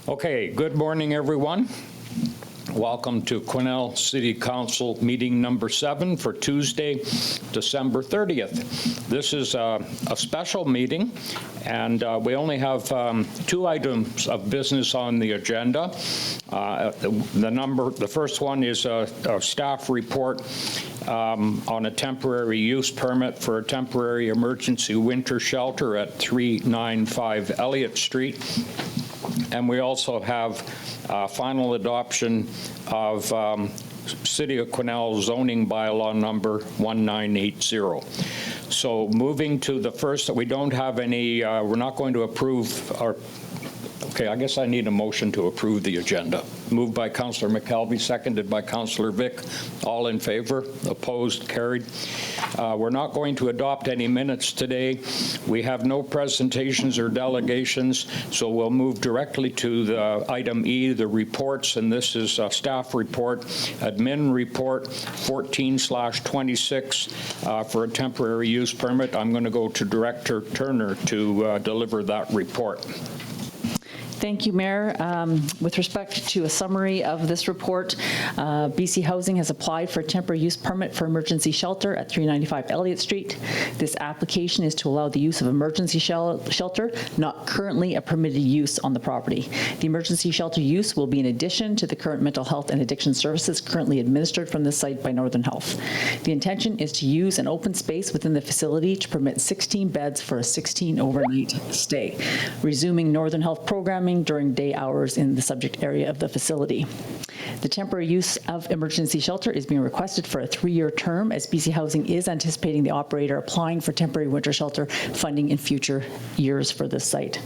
Okay, good morning, everyone. Welcome to Quesnel City Council meeting number 7 for Tuesday, December 30th. This is a special meeting, and we only have 2 items of business on the agenda. The first one is a staff report on a temporary use permit for a temporary emergency winter shelter at 395 Elliott Street. And we also have final adoption of City of Quesnel zoning bylaw number 1980. So moving to the first, we don't have any, we're not going to approve our, okay, I guess I need a motion to approve the agenda. Moved by Councillor McKelvey, seconded by Councillor Vick. All in favor? Opposed? Carried. We're not going to adopt any minutes today. We have no presentations or delegations, so we'll move directly to the item E, the reports, and this is a staff report, admin report 14/26 for a temporary use permit. I'm going to go to Director Turner to deliver that report. Thank you, Mayor. With respect to a summary of this report, BC Housing has applied for a temporary use permit for emergency shelter at 395 Elliott Street. This application is to allow the use of emergency shelter, not currently a permitted use on the property. The emergency shelter use will be in addition to the current mental health and addiction services currently administered from this site by Northern Health. The intention is to use an open space within the facility to permit 16 beds for a 16 overnight stay, resuming Northern Health programming during day hours in the subject area of the facility. The temporary use of emergency shelter is being requested for a 3-year term, as BC Housing is anticipating the operator applying for temporary winter shelter funding in future years for this site.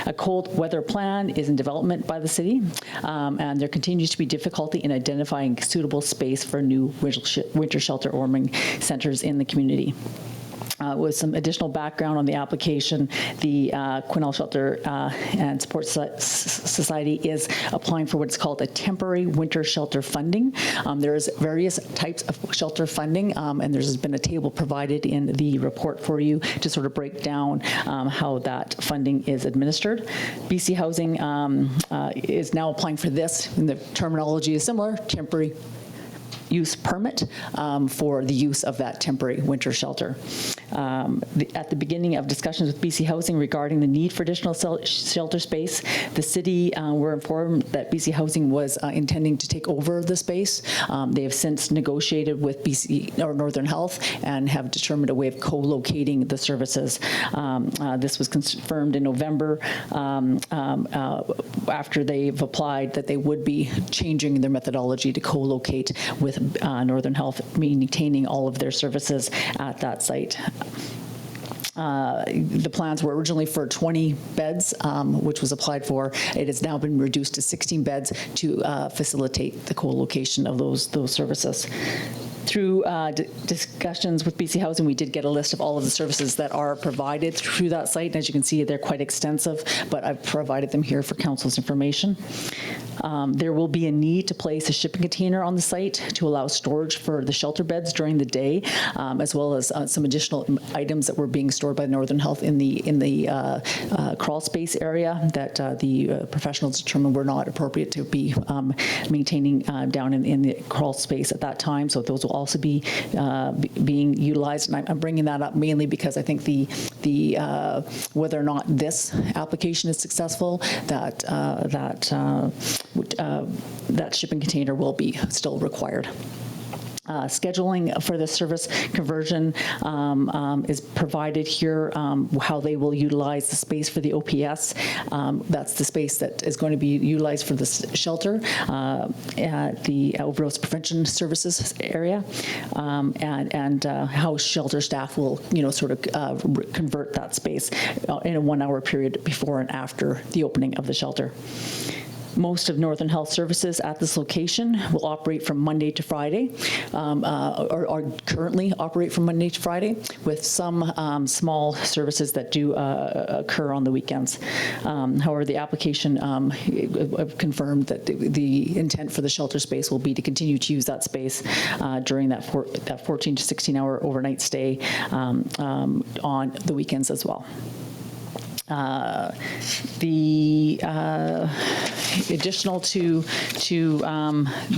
A cold weather plan is in development by the city, and there continues to be difficulty in identifying suitable space for new winter shelter warming centers in the community. With some additional background on the application, the Quesnel Shelter and Support Society is applying for what's called a temporary winter shelter funding. There's various types of shelter funding, and there's been a table provided in the report for you to sort of break down how that funding is administered. BC Housing is now applying for this, and the terminology is similar, temporary use permit for the use of that temporary winter shelter. At the beginning of discussions with BC Housing regarding the need for additional shelter space, the city were informed that BC Housing was intending to take over the space. They have since negotiated with BC or Northern Health and have determined a way of co-locating the services. This was confirmed in November after they've applied that they would be changing their methodology to co-locate with Northern Health, maintaining all of their services at that site. The plans were originally for 20 beds, which was applied for. It has now been reduced to 16 beds to facilitate the co-location of those services. Through discussions with BC Housing, we did get a list of all of the services that are provided through that site. And as you can see, they're quite extensive, but I've provided them here for council's information. There will be a need to place a shipping container on the site to allow storage for the shelter beds during the day, as well as some additional items that were being stored by Northern Health in the crawl space area that the professionals determined were not appropriate to be maintaining down in the crawl space at that time. So those will also be being utilized, and I'm bringing that up mainly because I think the whether or not this application is successful, that shipping container will be still required. Scheduling for the service conversion is provided here, how they will utilize the space for the OPS. That's the space that is going to be utilized for the shelter at the overdose prevention services area, and how shelter staff will, sort of convert that space in a 1-hour period before and after the opening of the shelter. Most of Northern Health services at this location will operate from Monday to Friday, or currently operate from Monday to Friday, with some small services that do occur on the weekends. However, the application confirmed that the intent for the shelter space will be to continue to use that space during that 14 to 16-hour overnight stay on the weekends as well. Additional to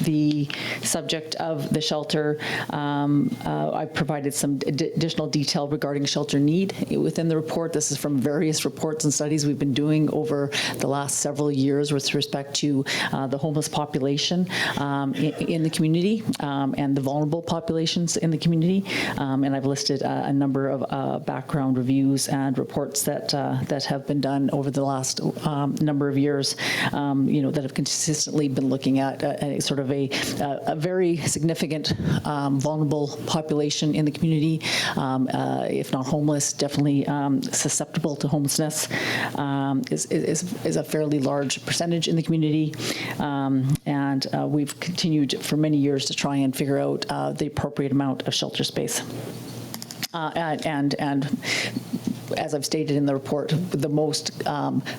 the subject of the shelter, I provided some additional detail regarding shelter need within the report. This is from various reports and studies we've been doing over the last several years with respect to the homeless population in the community and the vulnerable populations in the community. And I've listed a number of background reviews and reports that have been done over the last number of years, that have consistently been looking at a sort of a very significant vulnerable population in the community, if not homeless, definitely susceptible to homelessness, is a fairly large percentage in the community. And we've continued for many years to try and figure out the appropriate amount of shelter space. And as I've stated in the report, the most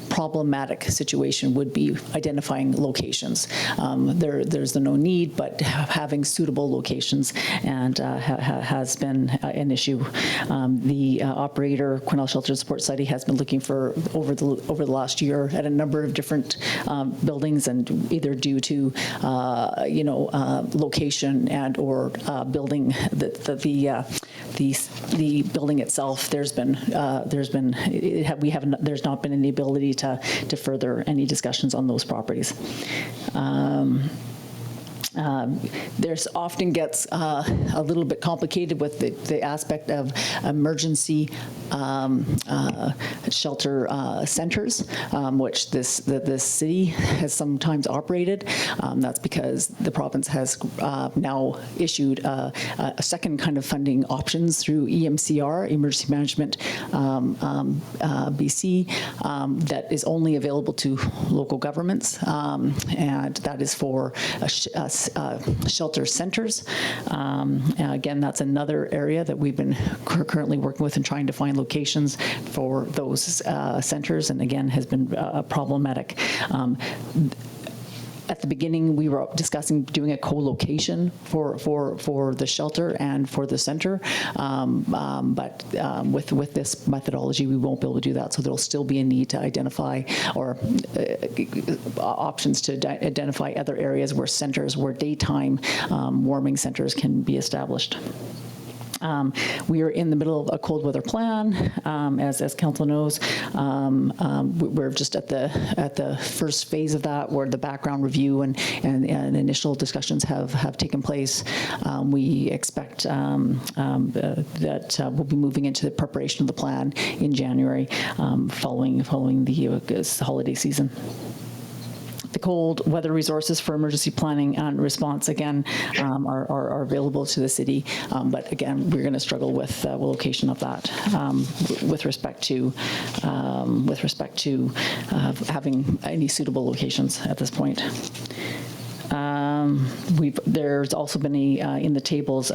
problematic situation would be identifying locations. There's no need, but having suitable locations and has been an issue. The operator, Quesnel Shelter Support Society, has been looking for over the last year at a number of different buildings, and either due to location and or building the building itself, there's not been any ability to further any discussions on those properties. There's often gets a little bit complicated with the aspect of emergency shelter centers, which this city has sometimes operated. That's because the province has now issued a second kind of funding options through EMCR, Emergency Management BC, that is only available to local governments, and that is for shelter centers. Again, that's another area that we've been currently working with and trying to find locations for those centers, and again has been problematic. At the beginning, we were discussing doing a co-location for the shelter and for the center, but with this methodology, we won't be able to do that. So there'll still be a need to identify or options to identify other areas where daytime warming centers can be established. We are in the middle of a cold weather plan, as council knows. We're just at the first phase of that, where the background review and initial discussions have taken place. We expect that we'll be moving into the preparation of the plan in January, following the holiday season. The cold weather resources for emergency planning and response, again, are available to the city, but again, we're going to struggle with the location of that with respect to having any suitable locations at this point. There's also been in the tables,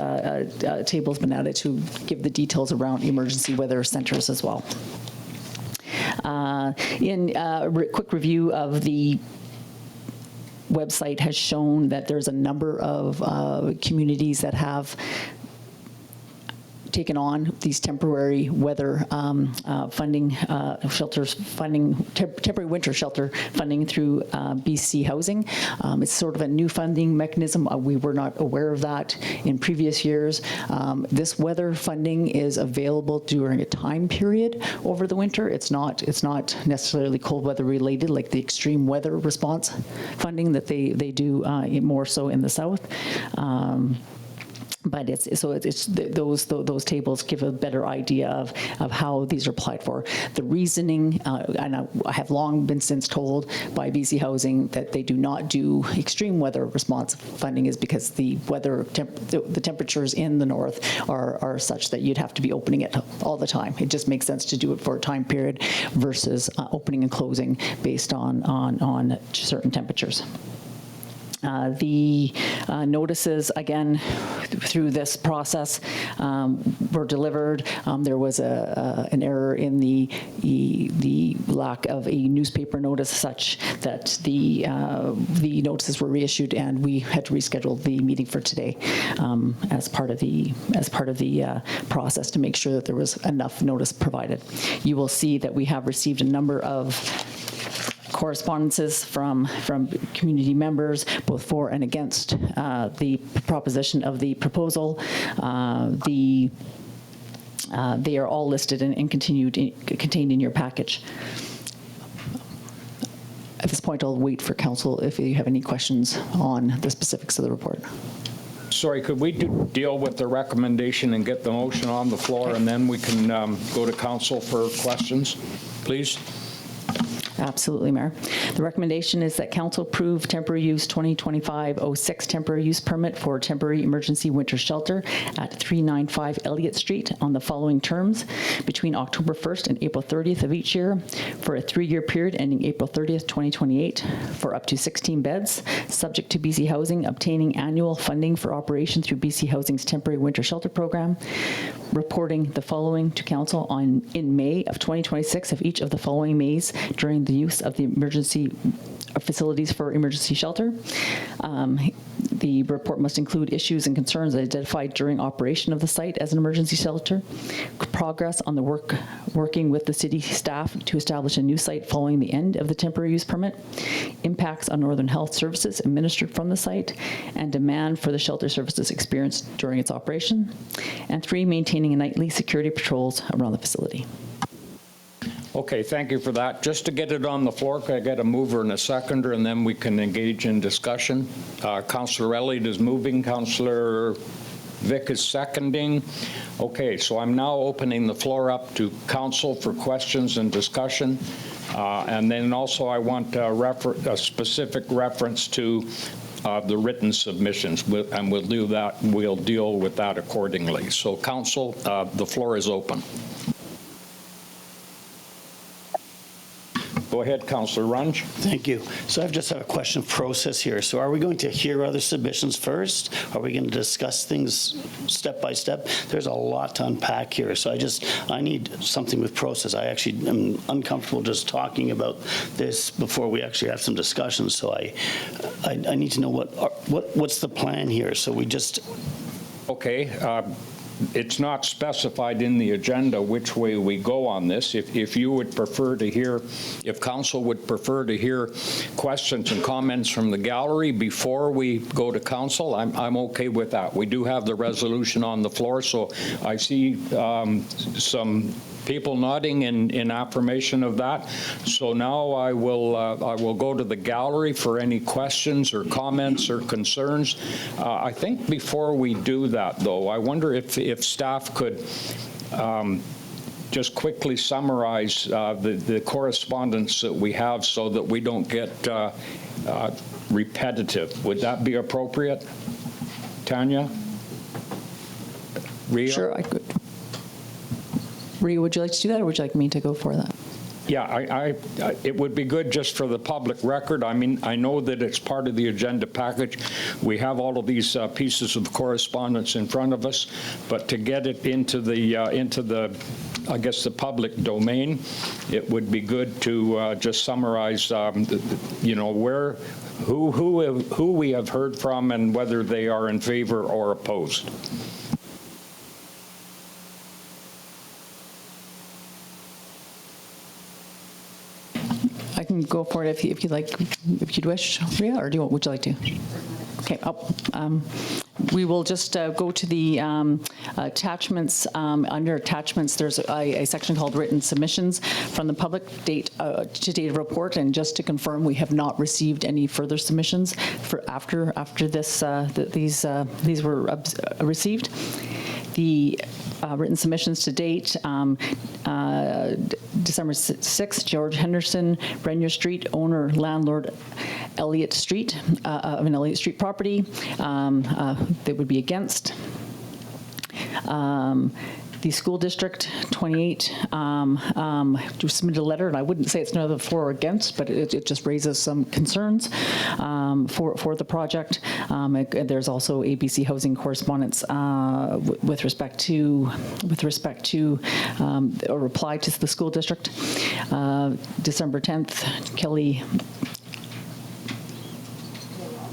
tables been added to give the details around emergency weather centers as well. In a quick review of the website has shown that there's a number of communities that have taken on these temporary weather funding shelters, temporary winter shelter funding through BC Housing. It's sort of a new funding mechanism. We were not aware of that in previous years. This weather funding is available during a time period over the winter. It's not necessarily cold weather related, like the extreme weather response funding that they do more so in the south. But those tables give a better idea of how these are applied for. The reasoning, and I have long been since told by BC Housing that they do not do extreme weather response funding, is because the the temperatures in the north are such that you'd have to be opening it all the time. It just makes sense to do it for a time period versus opening and closing based on certain temperatures. The notices, again, through this process, were delivered. There was an error in the lack of a newspaper notice, such that the notices were reissued, and we had to reschedule the meeting for today as part of the process to make sure that there was enough notice provided. You will see that we have received a number of correspondences from community members, both for and against the proposition of the proposal. They are all listed and contained in your package. At this point, I'll wait for council if you have any questions on the specifics of the report. Sorry, could we deal with the recommendation and get the motion on the floor, and then we can go to council for questions, please? Absolutely, Mayor. The recommendation is that council approve temporary use 2025-06 temporary use permit for temporary emergency winter shelter at 395 Elliott Street on the following terms: between October 1st and April 30th of each year for a 3-year period ending April 30th, 2028 for up to 16 beds, subject to BC Housing obtaining annual funding for operation through BC Housing's temporary winter shelter program, reporting the following to council in May of 2026 of each of the following Mays during the use of the emergency facilities for emergency shelter. The report must include issues and concerns identified during operation of the site as an emergency shelter, progress on the working with the city staff to establish a new site following the end of the temporary use permit, impacts on Northern Health services administered from the site, and demand for the shelter services experienced during its operation. And 3, maintaining nightly security patrols around the facility. Okay, thank you for that. Just to get it on the floor, can I get a mover and a seconder, and then we can engage in discussion? Councillor Elliott is moving. Councillor Vic is seconding. Okay, so I'm now opening the floor up to council for questions and discussion. And then also I want a specific reference to the written submissions, and we'll do that. We'll deal with that accordingly. So council, the floor is open. Go ahead, Councillor Runge. Thank you. So I just have a question of process here. So are we going to hear other submissions first? Are we going to discuss things step by step? There's a lot to unpack here. So I need something with process. I actually am uncomfortable just talking about this before we actually have some discussions. So I need to know what's the plan here. So we just... Okay. It's not specified in the agenda which way we go on this. If you would prefer to hear, if council would prefer to hear questions and comments from the gallery before we go to council, I'm okay with that. We do have the resolution on the floor, so I see some people nodding in affirmation of that. So now I will go to the gallery for any questions or comments or concerns. I think before we do that, though, I wonder if staff could just quickly summarize the correspondence that we have so that we don't get repetitive. Would that be appropriate? Tanya? Ria? Sure, I could. Ria, would you like to do that, or would you like me to go for that? Yeah, it would be good just for the public record. I mean, I know that it's part of the agenda package. We have all of these pieces of correspondence in front of us, but to get it into the I guess, the public domain, it would be good to just summarize, you know, who we have heard from and whether they are in favor or opposed. I can go for it if you'd like, if you'd wish, Ria, or would you like to? Okay. We will just go to the attachments. Under attachments, there's a section called written submissions from the public to date report, and just to confirm, we have not received any further submissions for after this. These were received. The written submissions to date, December 6th, George Henderson, Brenier Street, owner, landlord, Elliott Street, of an Elliott Street property. They would be against. The school district, 28, submitted a letter, and I wouldn't say it's neither for or against, but it just raises some concerns for the project. There's also ABC Housing correspondence with respect to a reply to the school district. December 10th, Kelly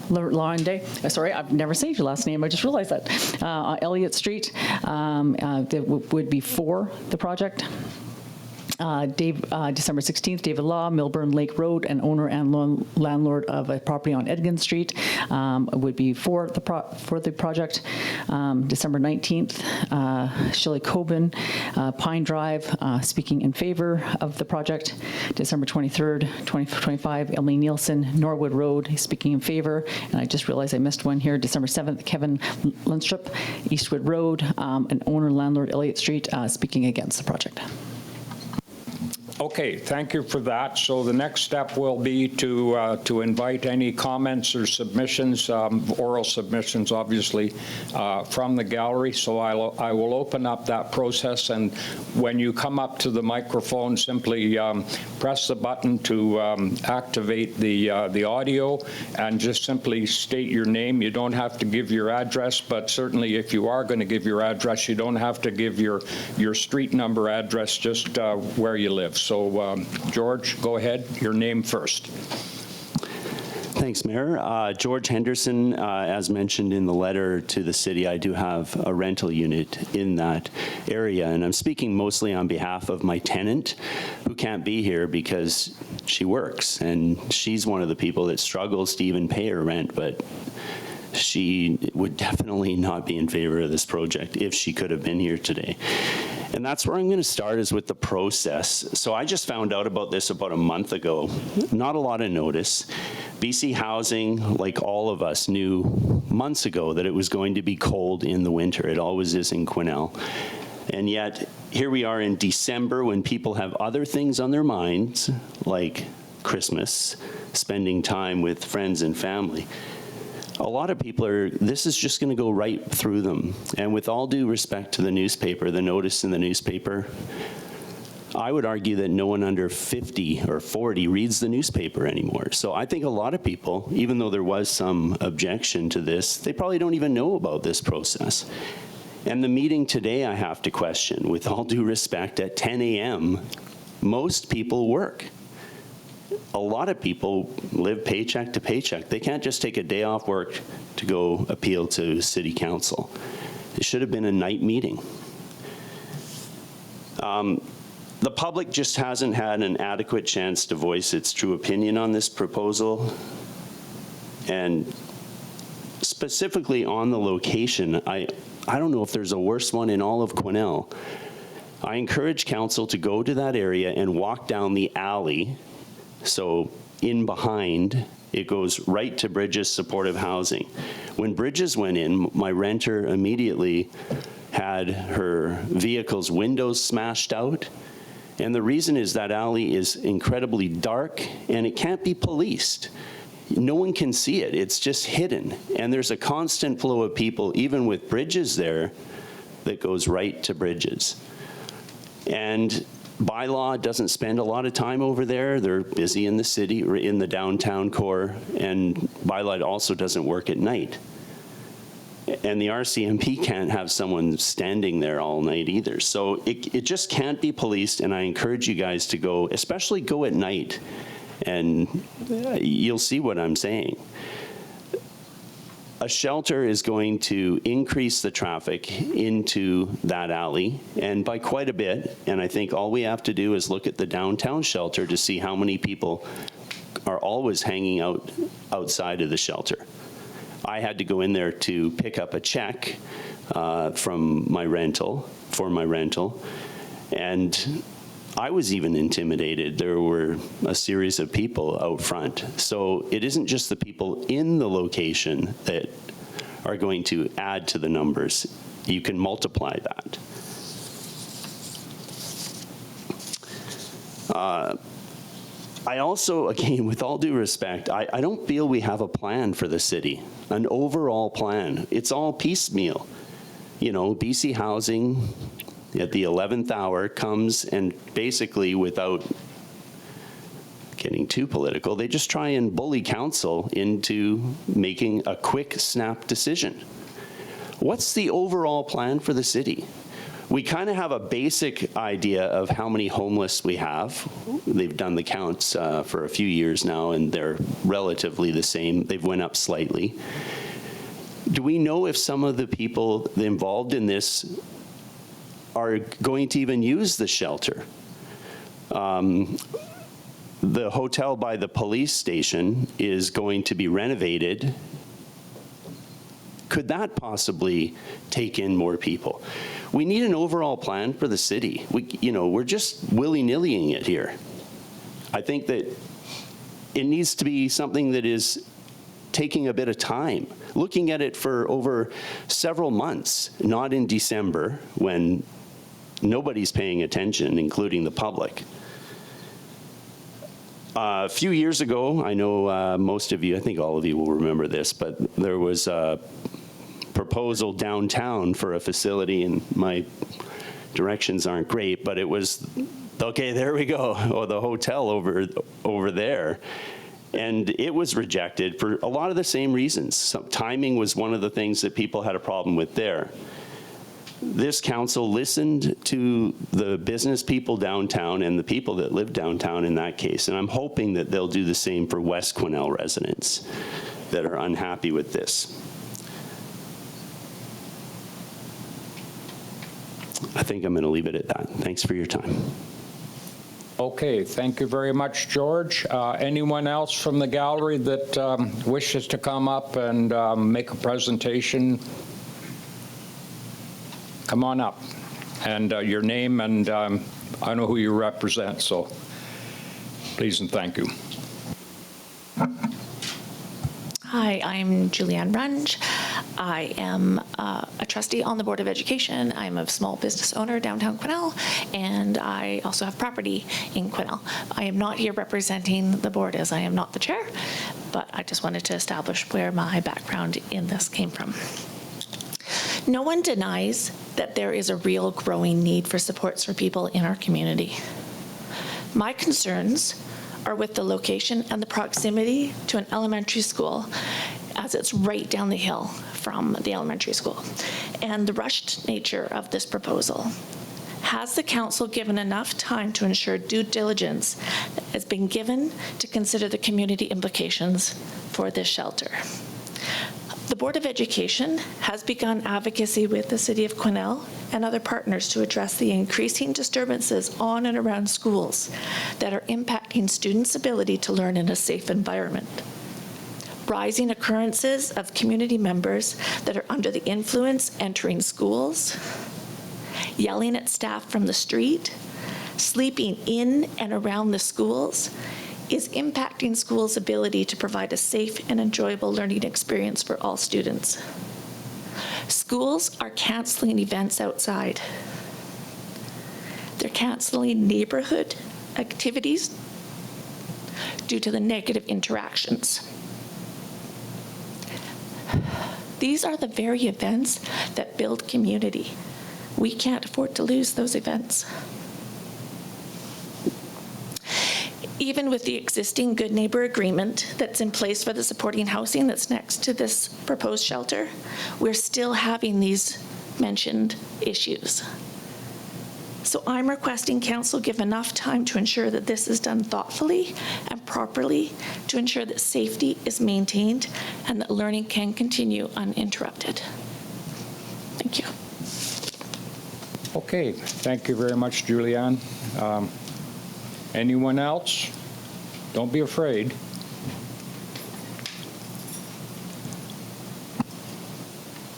Laurende, sorry, I've never saved your last name. I just realized that. Elliott Street, that would be for the project. December 16th, David Law, Milburn Lake Road, and owner and landlord of a property on Edgin Street would be for the project. December 19th, Shelley Coben, Pine Drive, speaking in favor of the project. December 23rd, 2025, Emily Nielsen, Norwood Road, speaking in favor. And I just realized I missed one here. December 7th, Kevin Lundstrup, Eastwood Road, and owner landlord Elliott Street, speaking against the project. Okay, thank you for that. So the next step will be to invite any comments or submissions, oral submissions, obviously, from the gallery. So I will open up that process, and when you come up to the microphone, simply press the button to activate the audio, and just simply state your name. You don't have to give your address, but certainly if you are going to give your address, you don't have to give your street number address, just where you live. So, George, go ahead. Your name first. Thanks, Mayor. George Henderson, as mentioned in the letter to the city, I do have a rental unit in that area, and I'm speaking mostly on behalf of my tenant, who can't be here because she works, and she's one of the people that struggles to even pay her rent, but she would definitely not be in favor of this project if she could have been here today. And that's where I'm going to start, is with the process. So I just found out about this about a month ago. Not a lot of notice. BC Housing, like all of us, knew months ago that it was going to be cold in the winter. It always is in Quesnel. And yet, here we are in December, when people have other things on their minds, like Christmas, spending time with friends and family. A lot of people this is just going to go right through them. And with all due respect to the newspaper, the notice in the newspaper, I would argue that no one under 50 or 40 reads the newspaper anymore. So I think a lot of people, even though there was some objection to this, they probably don't even know about this process. And the meeting today, I have to question, with all due respect, at 10 a.m., most people work. A lot of people live paycheck to paycheck. They can't just take a day off work to go appeal to city council. It should have been a night meeting. The public just hasn't had an adequate chance to voice its true opinion on this proposal. And specifically on the location, I don't know if there's a worse one in all of Quesnel. I encourage council to go to that area and walk down the alley. So in behind, it goes right to Bridges Supportive Housing. When Bridges went in, my renter immediately had her vehicle's windows smashed out. And the reason is that alley is incredibly dark and it can't be policed. No one can see it, it's just hidden. And there's a constant flow of people, even with Bridges there, that goes right to Bridges. And Bylaw doesn't spend a lot of time over there. They're busy in the city or in the downtown core, and Bylaw also doesn't work at night. And the RCMP can't have someone standing there all night either. So it just can't be policed, and I encourage you guys to go, especially go at night, and you'll see what I'm saying. A shelter is going to increase the traffic into that alley, and by quite a bit. And I think all we have to do is look at the downtown shelter to see how many people are always hanging out outside of the shelter. I had to go in there to pick up a check from my rental, and I was even intimidated. There were a series of people out front. So it isn't just the people in the location that are going to add to the numbers. You can multiply that. I also, again, with all due respect, I don't feel we have a plan for the city, an overall plan. It's all piecemeal. You know, BC Housing, at the 11th hour, comes and basically, without getting too political, they just try and bully council into making a quick snap decision. What's the overall plan for the city? We kind of have a basic idea of how many homeless we have. They've done the counts for a few years now, and they're relatively the same. They've went up slightly. Do we know if some of the people involved in this are going to even use the shelter? the hotel by the police station is going to be renovated. Could that possibly take in more people? We need an overall plan for the city. We're just willy-nillying it here. I think that it needs to be something that is taking a bit of time, looking at it for over several months, not in December when nobody's paying attention, including the public. A few years ago, I know most of you, I think all of you will remember this, but there was a proposal downtown for a facility, and my directions aren't great, but it was, okay, there we go, or the hotel over there. And it was rejected for a lot of the same reasons. Timing was one of the things that people had a problem with there. This council listened to the business people downtown and the people that live downtown in that case, and I'm hoping that they'll do the same for West Quesnel residents that are unhappy with this. I think I'm going to leave it at that. Thanks for your time. Okay, thank you very much, George. Anyone else from the gallery that wishes to come up and make a presentation? Come on up. And your name, and I know who you represent, so please and thank you. Hi, I'm Julianne Runge. I am a trustee on the Board of Education. I'm a small business owner downtown Quesnel, and I also have property in Quesnel. I am not here representing the board as I am not the chair, but I just wanted to establish where my background in this came from. No one denies that there is a real growing need for supports for people in our community. My concerns are with the location and the proximity to an elementary school, as it's right down the hill from the elementary school, and the rushed nature of this proposal. Has the council given enough time to ensure due diligence has been given to consider the community implications for this shelter? The Board of Education has begun advocacy with the City of Quesnel and other partners to address the increasing disturbances on and around schools that are impacting students' ability to learn in a safe environment. Rising occurrences of community members that are under the influence entering schools, yelling at staff from the street, sleeping in and around the schools, is impacting schools' ability to provide a safe and enjoyable learning experience for all students. Schools are canceling events outside. They're canceling neighborhood activities due to the negative interactions. These are the very events that build community. We can't afford to lose those events. Even with the existing Good Neighbor Agreement that's in place for the supporting housing that's next to this proposed shelter, we're still having these mentioned issues. So I'm requesting council give enough time to ensure that this is done thoughtfully and properly to ensure that safety is maintained and that learning can continue uninterrupted. Thank you. Okay, thank you very much, Julianne. Anyone else? Don't be afraid.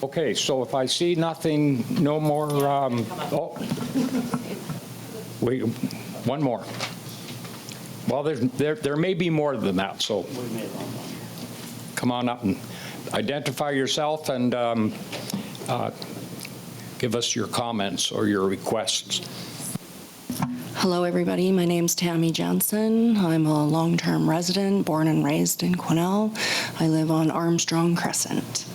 Okay, so if I see nothing, no more, wait, one more. Well, there may be more than that, so come on up and identify yourself and give us your comments or your requests. Hello, everybody. My name's Tammy Jensen. I'm a long-term resident, born and raised in Quesnel. I live on Armstrong Crescent.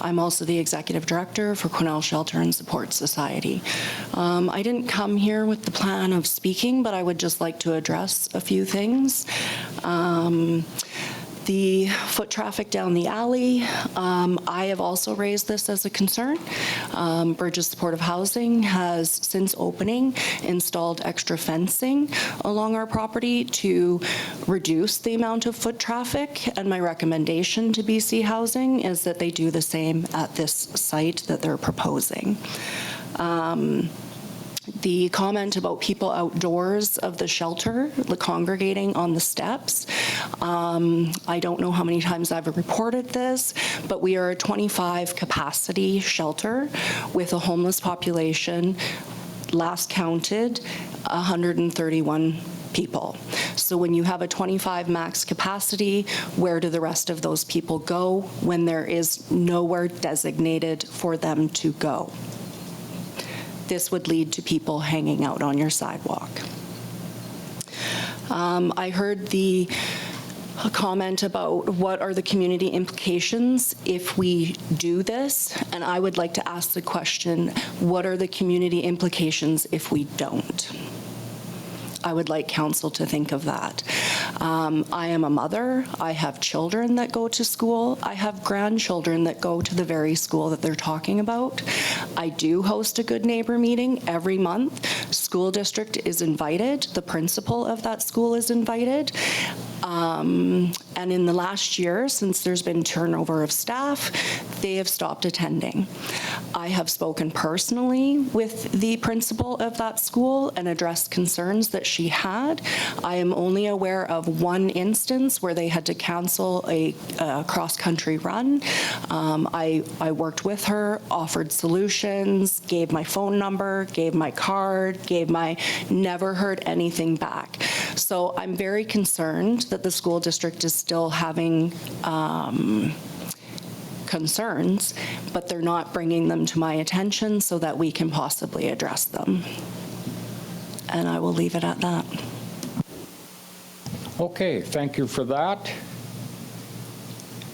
I'm also the executive director for Quesnel Shelter and Support Society. I didn't come here with the plan of speaking, but I would just like to address a few things. The foot traffic down the alley, I have also raised this as a concern. Burgess Supportive Housing has, since opening, installed extra fencing along our property to reduce the amount of foot traffic, and my recommendation to BC Housing is that they do the same at this site that they're proposing. The comment about people outdoors of the shelter, congregating on the steps. I don't know how many times I've reported this, but we are a 25 capacity shelter with a homeless population, last counted, 131 people. So when you have a 25 max capacity, where do the rest of those people go when there is nowhere designated for them to go? This would lead to people hanging out on your sidewalk. I heard the comment about what are the community implications if we do this, and I would like to ask the question, what are the community implications if we don't? I would like council to think of that. I am a mother. I have children that go to school. I have grandchildren that go to the very school that they're talking about. I do host a Good Neighbor meeting every month. School district is invited. The principal of that school is invited. And in the last year, since there's been turnover of staff, they have stopped attending. I have spoken personally with the principal of that school and addressed concerns that she had. I am only aware of one instance where they had to cancel a cross-country run. I worked with her, offered solutions, gave my phone number, gave my card, never heard anything back. So I'm very concerned that the school district is still having concerns, but they're not bringing them to my attention so that we can possibly address them. And I will leave it at that. Okay, thank you for that.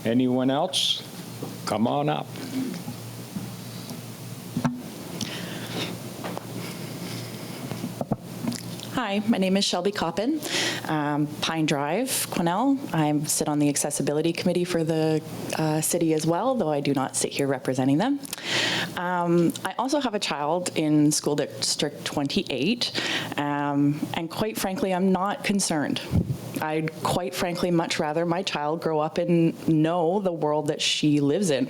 Anyone else? Come on up. Hi, my name is Shelby Coppin, Pine Drive, Quesnel. I sit on the Accessibility Committee for the city as well, though I do not sit here representing them. I also have a child in School District 28, and quite frankly, I'm not concerned. I'd quite frankly much rather my child grow up and know the world that she lives in.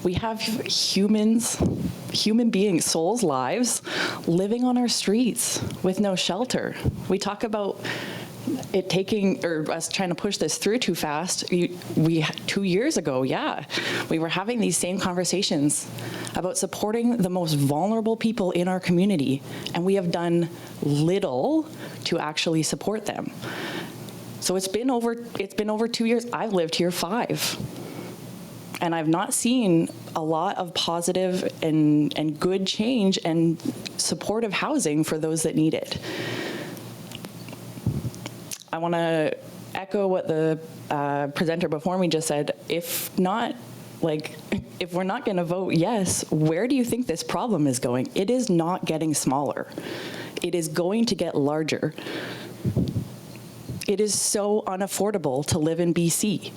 We have human beings, souls, lives, living on our streets with no shelter. We talk about it taking, or us trying to push this through too fast. 2 years ago, we were having these same conversations about supporting the most vulnerable people in our community, and we have done little to actually support them. So it's been over 2 years. I've lived here 5. And I've not seen a lot of positive and good change and supportive housing for those that need it. I want to echo what the presenter before me just said. If we're not going to vote yes, where do you think this problem is going? It is not getting smaller. It is going to get larger. It is so unaffordable to live in BC.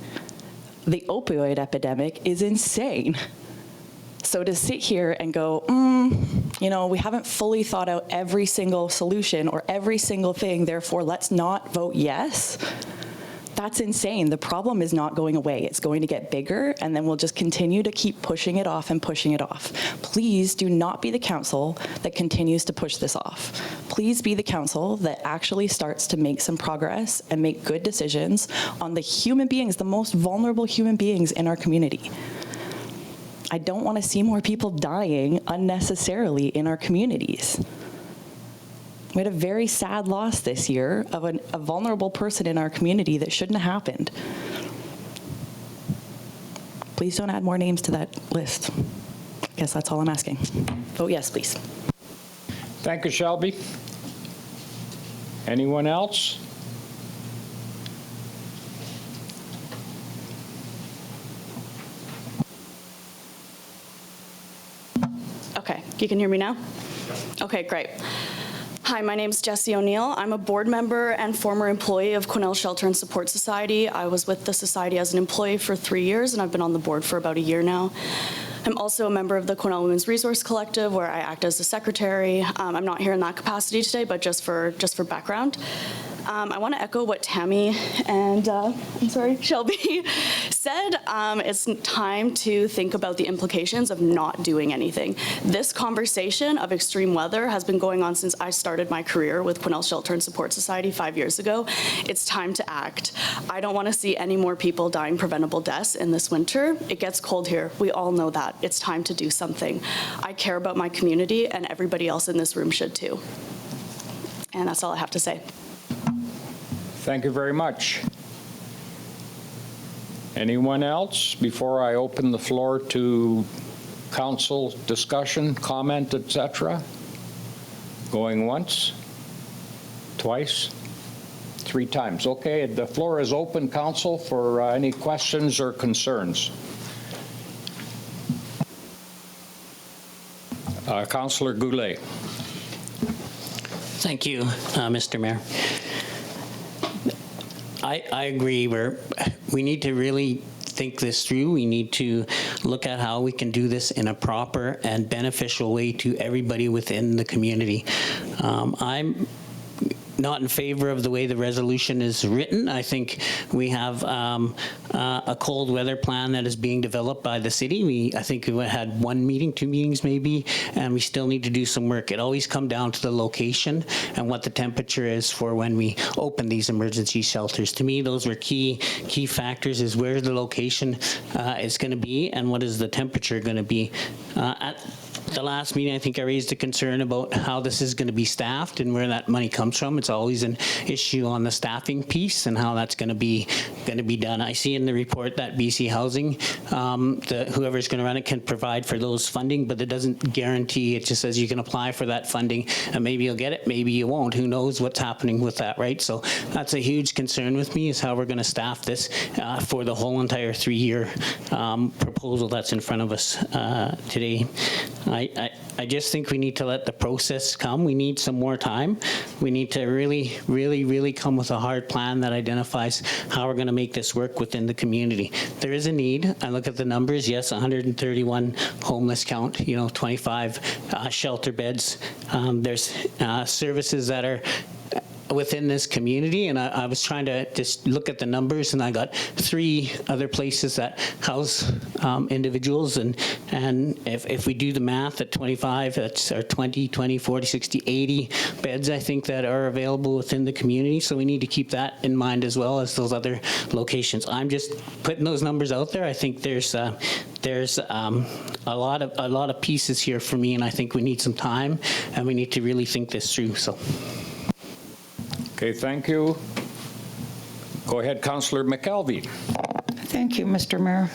The opioid epidemic is insane. So to sit here and go, we haven't fully thought out every single solution or every single thing, therefore let's not vote yes, that's insane. The problem is not going away. It's going to get bigger, and then we'll just continue to keep pushing it off and pushing it off. Please do not be the council that continues to push this off. Please be the council that actually starts to make some progress and make good decisions on the human beings, the most vulnerable human beings in our community. I don't want to see more people dying unnecessarily in our communities. We had a very sad loss this year of a vulnerable person in our community that shouldn't have happened. Please don't add more names to that list. I guess that's all I'm asking. Vote yes, please. Thank you, Shelby. Anyone else? Okay, you can hear me now? Okay, great. Hi, my name is Jessie O'Neill. I'm a board member and former employee of Quesnel Shelter and Support Society. I was with the society as an employee for 3 years, and I've been on the board for about a year now. I'm also a member of the Quesnel Women's Resource Collective, where I act as the secretary. I'm not here in that capacity today, but just for background. I want to echo what Tammy and, Shelby said. It's time to think about the implications of not doing anything. This conversation of extreme weather has been going on since I started my career with Quesnel Shelter and Support Society 5 years ago. It's time to act. I don't want to see any more people dying preventable deaths in this winter. It gets cold here. We all know that. It's time to do something. I care about my community, and everybody else in this room should too. And that's all I have to say. Thank you very much. Anyone else before I open the floor to council discussion, comment, etc.? Going once, twice, 3 times. Okay, the floor is open, council, for any questions or concerns. Councillor Goulet. Thank you, Mr. Mayor. I agree. We need to really think this through. We need to look at how we can do this in a proper and beneficial way to everybody within the community. I'm not in favor of the way the resolution is written. I think we have a cold weather plan that is being developed by the city. I think we had 1 meeting, 2 meetings maybe, and we still need to do some work. It always comes down to the location and what the temperature is for when we open these emergency shelters. To me, those were key factors, is where the location is going to be and what is the temperature going to be. At the last meeting, I think I raised a concern about how this is going to be staffed and where that money comes from. It's always an issue on the staffing piece and how that's going to be done. I see in the report that BC Housing, whoever's going to run it, can provide for those funding, but it doesn't guarantee. It just says you can apply for that funding, and maybe you'll get it, maybe you won't. Who knows what's happening with that, right? So that's a huge concern with me, is how we're going to staff this for the whole entire 3-year proposal that's in front of us today. I just think we need to let the process come. We need some more time. We need to really, really, really come with a hard plan that identifies how we're going to make this work within the community. There is a need. I look at the numbers. Yes, 131 homeless count, 25 shelter beds. There's services that are within this community, and I was trying to just look at the numbers, and I got 3 other places that house individuals, and if we do the math at 25, that's our 20, 40, 60, 80 beds, I think, that are available within the community. So we need to keep that in mind as well as those other locations. I'm just putting those numbers out there. I think there's a lot of pieces here for me, and I think we need some time, and we need to really think this through. So. Okay, thank you. Go ahead, Councillor McKelvey. Thank you, Mr. Mayor.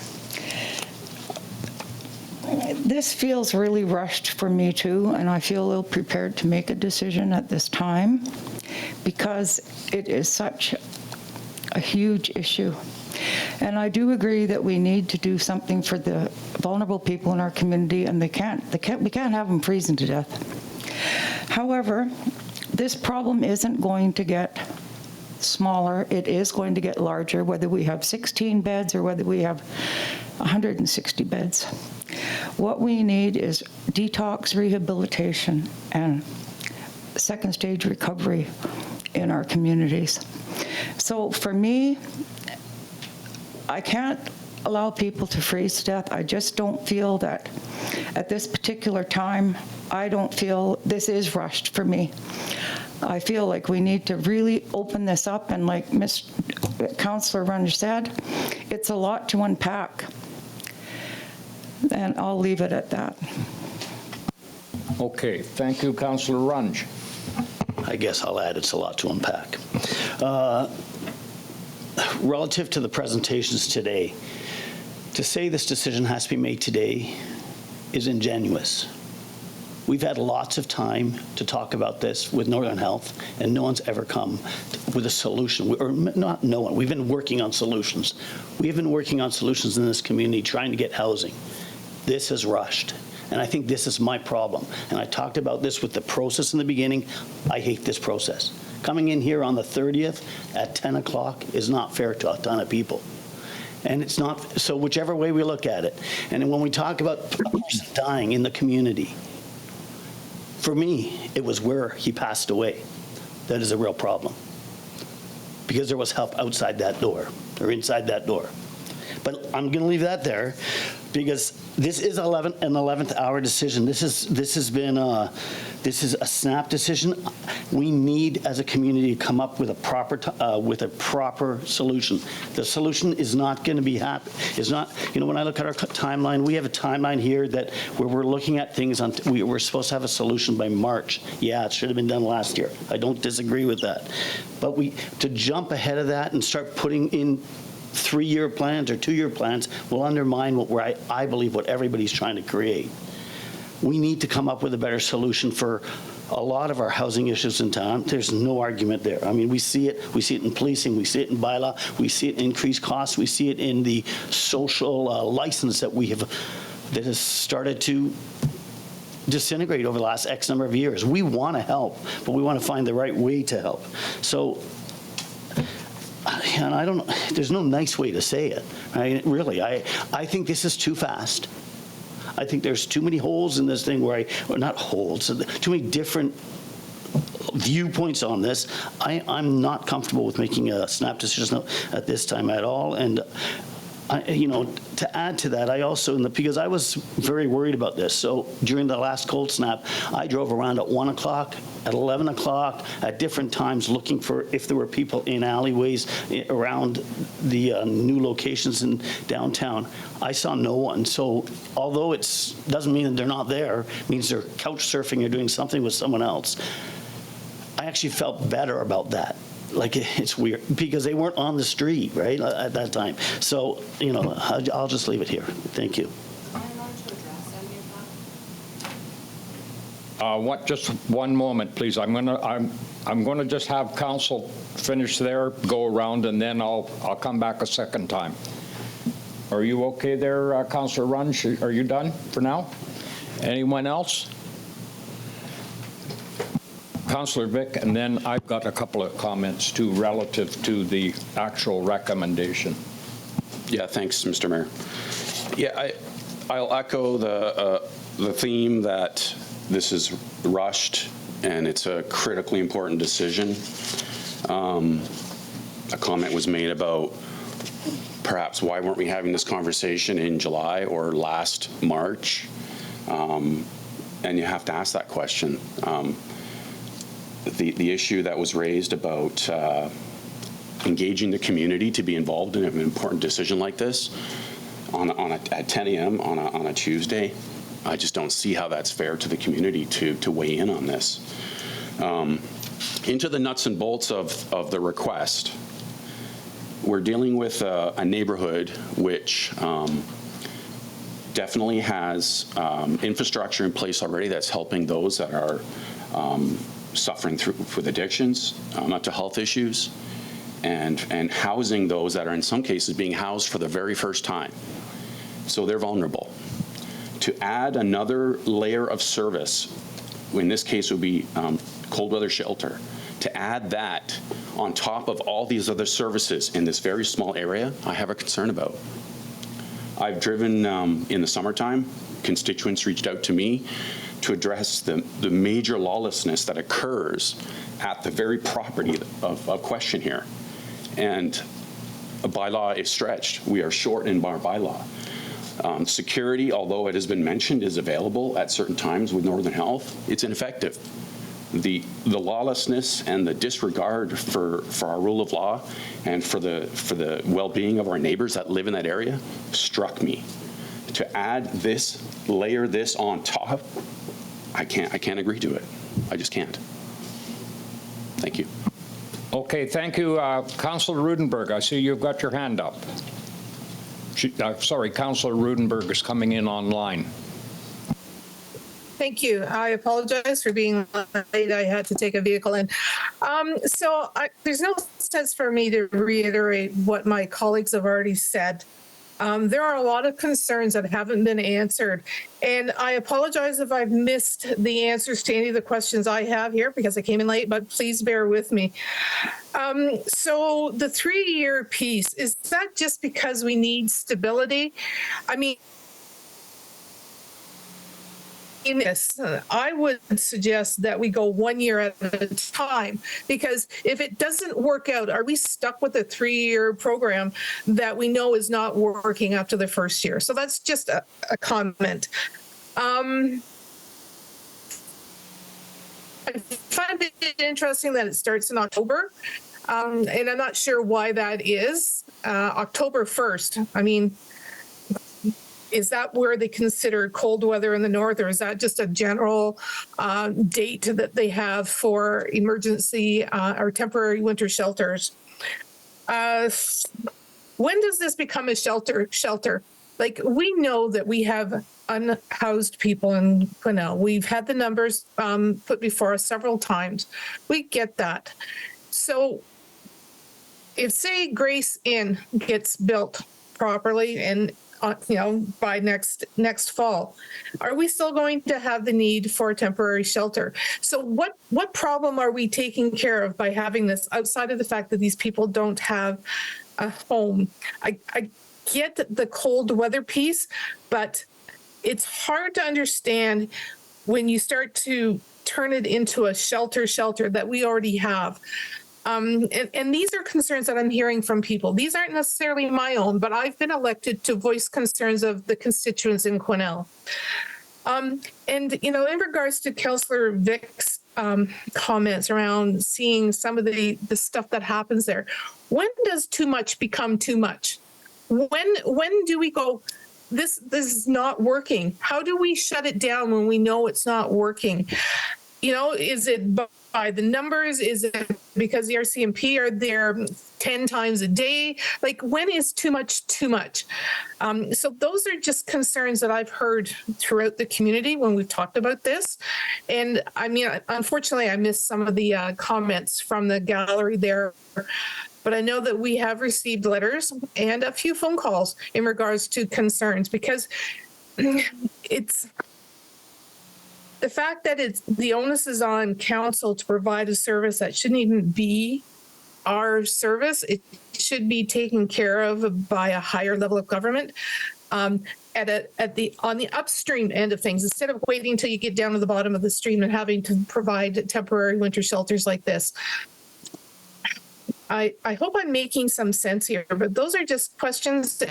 This feels really rushed for me too, and I feel ill prepared to make a decision at this time because it is such a huge issue. And I do agree that we need to do something for the vulnerable people in our community, and we can't have them freezing to death. However, this problem isn't going to get smaller. It is going to get larger, whether we have 16 beds or whether we have 160 beds. What we need is detox rehabilitation and second stage recovery in our communities. So for me, I can't allow people to freeze to death. I just don't feel that at this particular time, I don't feel this is rushed for me. I feel like we need to really open this up, and like Councillor Runge said, it's a lot to unpack. And I'll leave it at that. Okay, thank you, Councillor Runge. I guess I'll add it's a lot to unpack. Relative to the presentations today, to say this decision has to be made today is ingenuous. We've had lots of time to talk about this with Northern Health, and no one's ever come with a solution. Or not no one. We've been working on solutions. We've been working on solutions in this community, trying to get housing. This is rushed, and I think this is my problem. And I talked about this with the process in the beginning. I hate this process. Coming in here on the 30th at 10 o'clock is not fair to a ton of people. And it's not, so whichever way we look at it. And when we talk about a person dying in the community, for me, it was where he passed away. That is a real problem. because there was help outside that door or inside that door. But I'm going to leave that there because this is an 11th hour decision. This is a snap decision. We need, as a community, to come up with a proper solution. The solution is not going to be happy. Is not. When I look at our timeline, we have a timeline here where we're looking at things on. We're supposed to have a solution by March. Yeah, it should have been done last year. I don't disagree with that, but to jump ahead of that and start putting in 3-year plans or 2-year plans will undermine what I believe what everybody's trying to create. We need to come up with a better solution for a lot of our housing issues in town. There's no argument there. I mean, we see it in policing, we see it in bylaw, we see it in increased costs, we see it in the social license that has started to disintegrate over the last X number of years. We want to help, but we want to find the right way to help. So, and I don't know, there's no nice way to say it. Right? Really, I think this is too fast. I think there's too many holes in this thing not holes, too many different viewpoints on this. I'm not comfortable with making a snap decision at this time at all. And to add to that, I also, because I was very worried about this. So during the last cold snap, I drove around at 1 o'clock, at 11 o'clock, at different times looking for if there were people in alleyways around the new locations in downtown. I saw no one. So although it doesn't mean that they're not there, it means they're couch surfing or doing something with someone else. I actually felt better about that. Like, it's weird because they weren't on the street, right, at that time. So, I'll just leave it here. Thank you. Just one moment, please. I'm gonna just have council finish there, go around, and then I'll come back a second time. Are you okay there, Councillor Runge? Are you done for now? Anyone else? Councillor Vic, and then I've got a couple of comments too relative to the actual recommendation. Yeah, thanks, Mr. Mayor. Yeah, I'll echo the theme that this is rushed and it's a critically important decision. A comment was made about perhaps why weren't we having this conversation in July or last March? And you have to ask that question. The issue that was raised about engaging the community to be involved in an important decision like this at 10 a.m. on a Tuesday, I just don't see how that's fair to the community to weigh in on this. Into the nuts and bolts of the request, we're dealing with a neighborhood which definitely has infrastructure in place already that's helping those that are suffering with addictions, mental health issues, and housing those that are in some cases being housed for the very first time. So they're vulnerable. To add another layer of service, in this case would be cold weather shelter, to add that on top of all these other services in this very small area, I have a concern about. I've driven in the summertime, constituents reached out to me to address the major lawlessness that occurs at the very property of question here. And a bylaw is stretched. We are short in our bylaw. Security, although it has been mentioned, is available at certain times with Northern Health. It's ineffective. The lawlessness and the disregard for our rule of law and for the well-being of our neighbors that live in that area struck me. To add this, layer this on top, I can't agree to it. I just can't. Thank you. Okay, thank you, Councillor Rudenberg. I see you've got your hand up. Sorry, Councillor Rudenberg is coming in online. Thank you. I apologize for being late. I had to take a vehicle in. There's no sense for me to reiterate what my colleagues have already said. There are a lot of concerns that haven't been answered. And I apologize if I've missed the answers to any of the questions I have here because I came in late, but please bear with me. So the 3-year piece, is that just because we need stability? I mean, Yes, I would suggest that we go 1 year at a time, because if it doesn't work out, are we stuck with a 3-year program that we know is not working after the first year? So that's just a comment. I find it interesting that it starts in October, and I'm not sure why that is. October 1st, I mean, is that where they consider cold weather in the north, or is that just a general date that they have for emergency or temporary winter shelters? When does this become a shelter? Like, we know that we have unhoused people in Quesnel. We've had the numbers put before us several times. We get that. So if, say, Grace Inn gets built properly and by next fall, are we still going to have the need for a temporary shelter? So what problem are we taking care of by having this, outside of the fact that these people don't have a home? I get the cold weather piece, but it's hard to understand when you start to turn it into a shelter that we already have. And these are concerns that I'm hearing from people. These aren't necessarily my own, but I've been elected to voice concerns of the constituents in Quesnel. And, in regards to Councillor Vic's comments around seeing some of the stuff that happens there, when does too much become too much? When do we go, this is not working? How do we shut it down when we know it's not working? Is it by the numbers? Is it because the RCMP are there 10 times a day? Like, when is too much too much? So those are just concerns that I've heard throughout the community when we've talked about this. And I mean, unfortunately, I missed some of the comments from the gallery there. But I know that we have received letters and a few phone calls in regards to concerns, because it's the fact that the onus is on council to provide a service that shouldn't even be our service. It should be taken care of by a higher level of government on the upstream end of things, instead of waiting until you get down to the bottom of the stream and having to provide temporary winter shelters like this. I hope I'm making some sense here, but those are just questions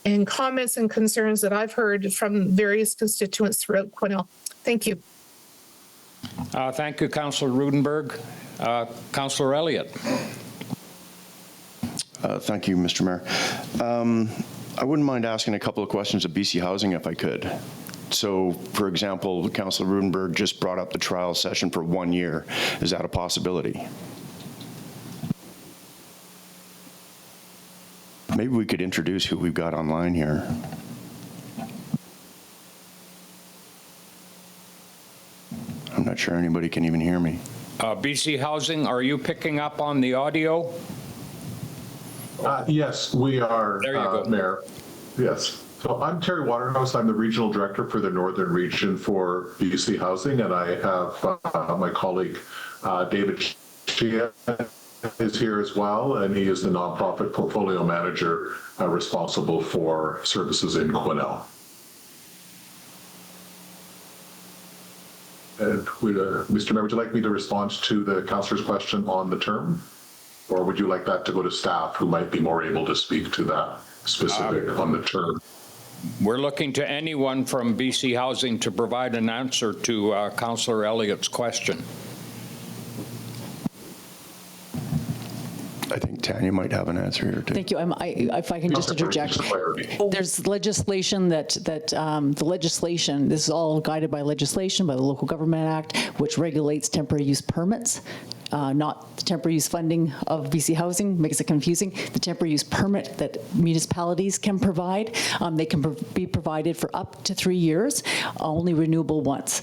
and comments and concerns that I've heard from various constituents throughout Quesnel. Thank you. Thank you, Councillor Rudenberg. Councillor Elliott. Thank you, Mr. Mayor. I wouldn't mind asking a couple of questions of BC Housing if I could. So, for example, Councillor Rudenberg just brought up the trial session for 1 year. Is that a possibility? Maybe we could introduce who we've got online here. I'm not sure anybody can even hear me. BC Housing, are you picking up on the audio? Yes, we are, there you go. Mayor. Yes. So I'm Terry Waterhouse. I'm the Regional Director for the Northern Region for BC Housing, and I have my colleague David Chia is here as well, and he is the nonprofit portfolio manager responsible for services in Quesnel. And Mr. Mayor, would you like me to respond to the councillor's question on the term? Or would you like that to go to staff, who might be more able to speak to that specific on the term? We're looking to anyone from BC Housing to provide an answer to Councillor Elliott's question. I think Tanya might have an answer here too. Thank you. If I can just interject, there's legislation the legislation, this is all guided by legislation, by the Local Government Act, which regulates temporary use permits, not the temporary use funding of BC Housing, makes it confusing. The temporary use permit that municipalities can provide, they can be provided for up to 3 years, only renewable once.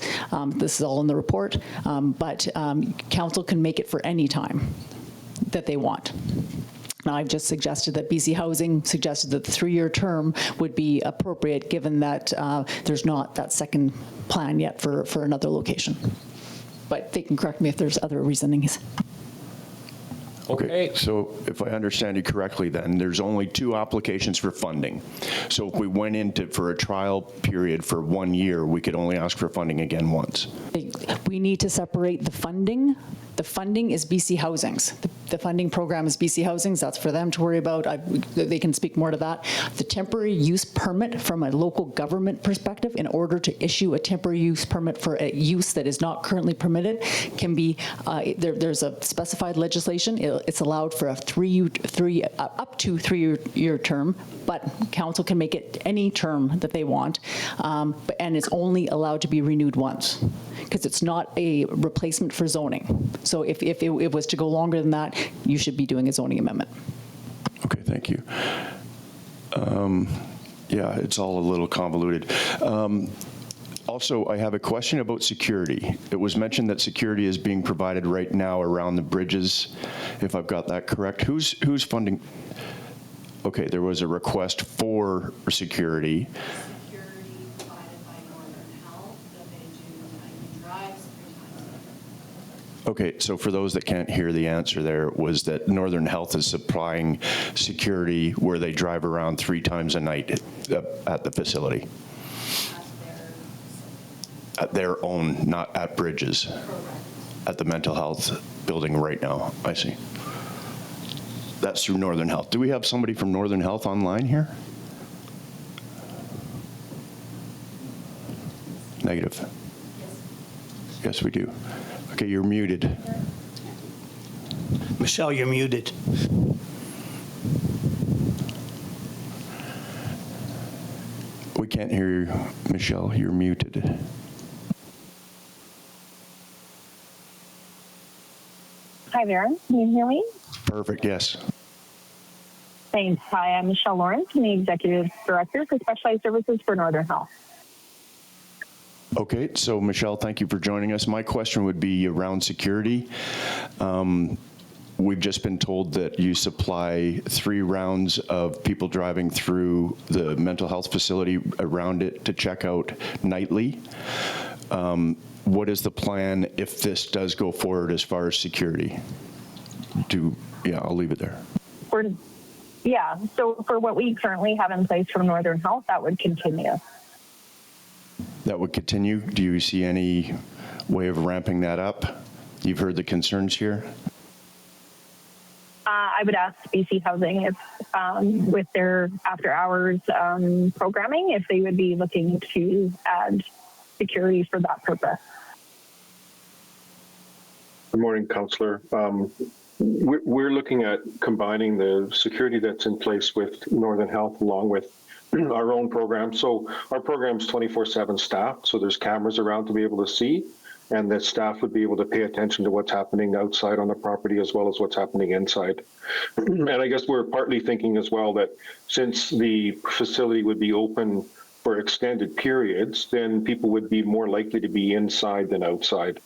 This is all in the report, but council can make it for any time that they want. Now, I've just suggested that BC Housing suggested that the 3-year term would be appropriate, given that there's not that second plan yet for another location. But they can correct me if there's other reasonings. Okay. So if I understand you correctly, then there's only 2 applications for funding. So if we went into for a trial period for 1 year, we could only ask for funding again once. We need to separate the funding. The funding is BC Housing's. The funding program is BC Housing's. That's for them to worry about. They can speak more to that. The temporary use permit from a local government perspective, in order to issue a temporary use permit for a use that is not currently permitted, can be, there's a specified legislation. It's allowed for a up to 3-year term, but council can make it any term that they want, and it's only allowed to be renewed once, because it's not a replacement for zoning. So if it was to go longer than that, you should be doing a zoning amendment. Okay, thank you. Yeah, it's all a little convoluted. Also, I have a question about security. It was mentioned that security is being provided right now around the bridges, if I've got that correct. Who's funding? Okay, there was a request for security. Okay, so for those that can't hear, the answer there was that Northern Health is supplying security where they drive around 3 times a night at the facility. At their own, not at Bridges. At the mental health building right now, I see. That's through Northern Health. Do we have somebody from Northern Health online here? Negative. Yes, we do. Okay, you're muted. Michelle, you're muted. We can't hear you, Michelle. You're muted. Hi there. Can you hear me? Perfect, yes. Thanks. Hi, I'm Michelle Lawrence. I'm the Executive Director for Specialized Services for Northern Health. Okay, so Michelle, thank you for joining us. My question would be around security. We've just been told that you supply 3 rounds of people driving through the mental health facility around it to check out nightly. What is the plan if this does go forward as far as security? Yeah, I'll leave it there. So for what we currently have in place from Northern Health, that would continue. That would continue? Do you see any way of ramping that up? You've heard the concerns here. I would ask BC Housing if, with their after-hours programming, if they would be looking to add security for that purpose. Good morning, Councillor. We're looking at combining the security that's in place with Northern Health along with our own program. So our program's 24/7 staffed, so there's cameras around to be able to see, and that staff would be able to pay attention to what's happening outside on the property as well as what's happening inside. And I guess we're partly thinking as well that since the facility would be open for extended periods, then people would be more likely to be inside than outside.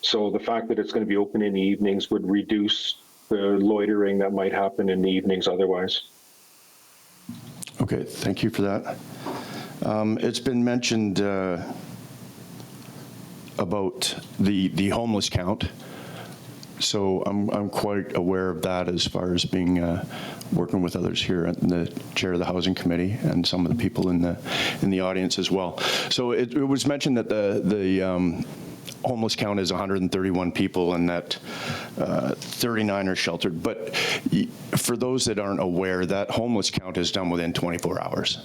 So the fact that it's going to be open in the evenings would reduce the loitering that might happen in the evenings otherwise. Okay, thank you for that. It's been mentioned about the homeless count. So I'm quite aware of that as far as being working with others here at the chair of the housing committee and some of the people in the audience as well. So it was mentioned that the homeless count is 131 people and that 39 are sheltered. But for those that aren't aware, that homeless count is done within 24 hours.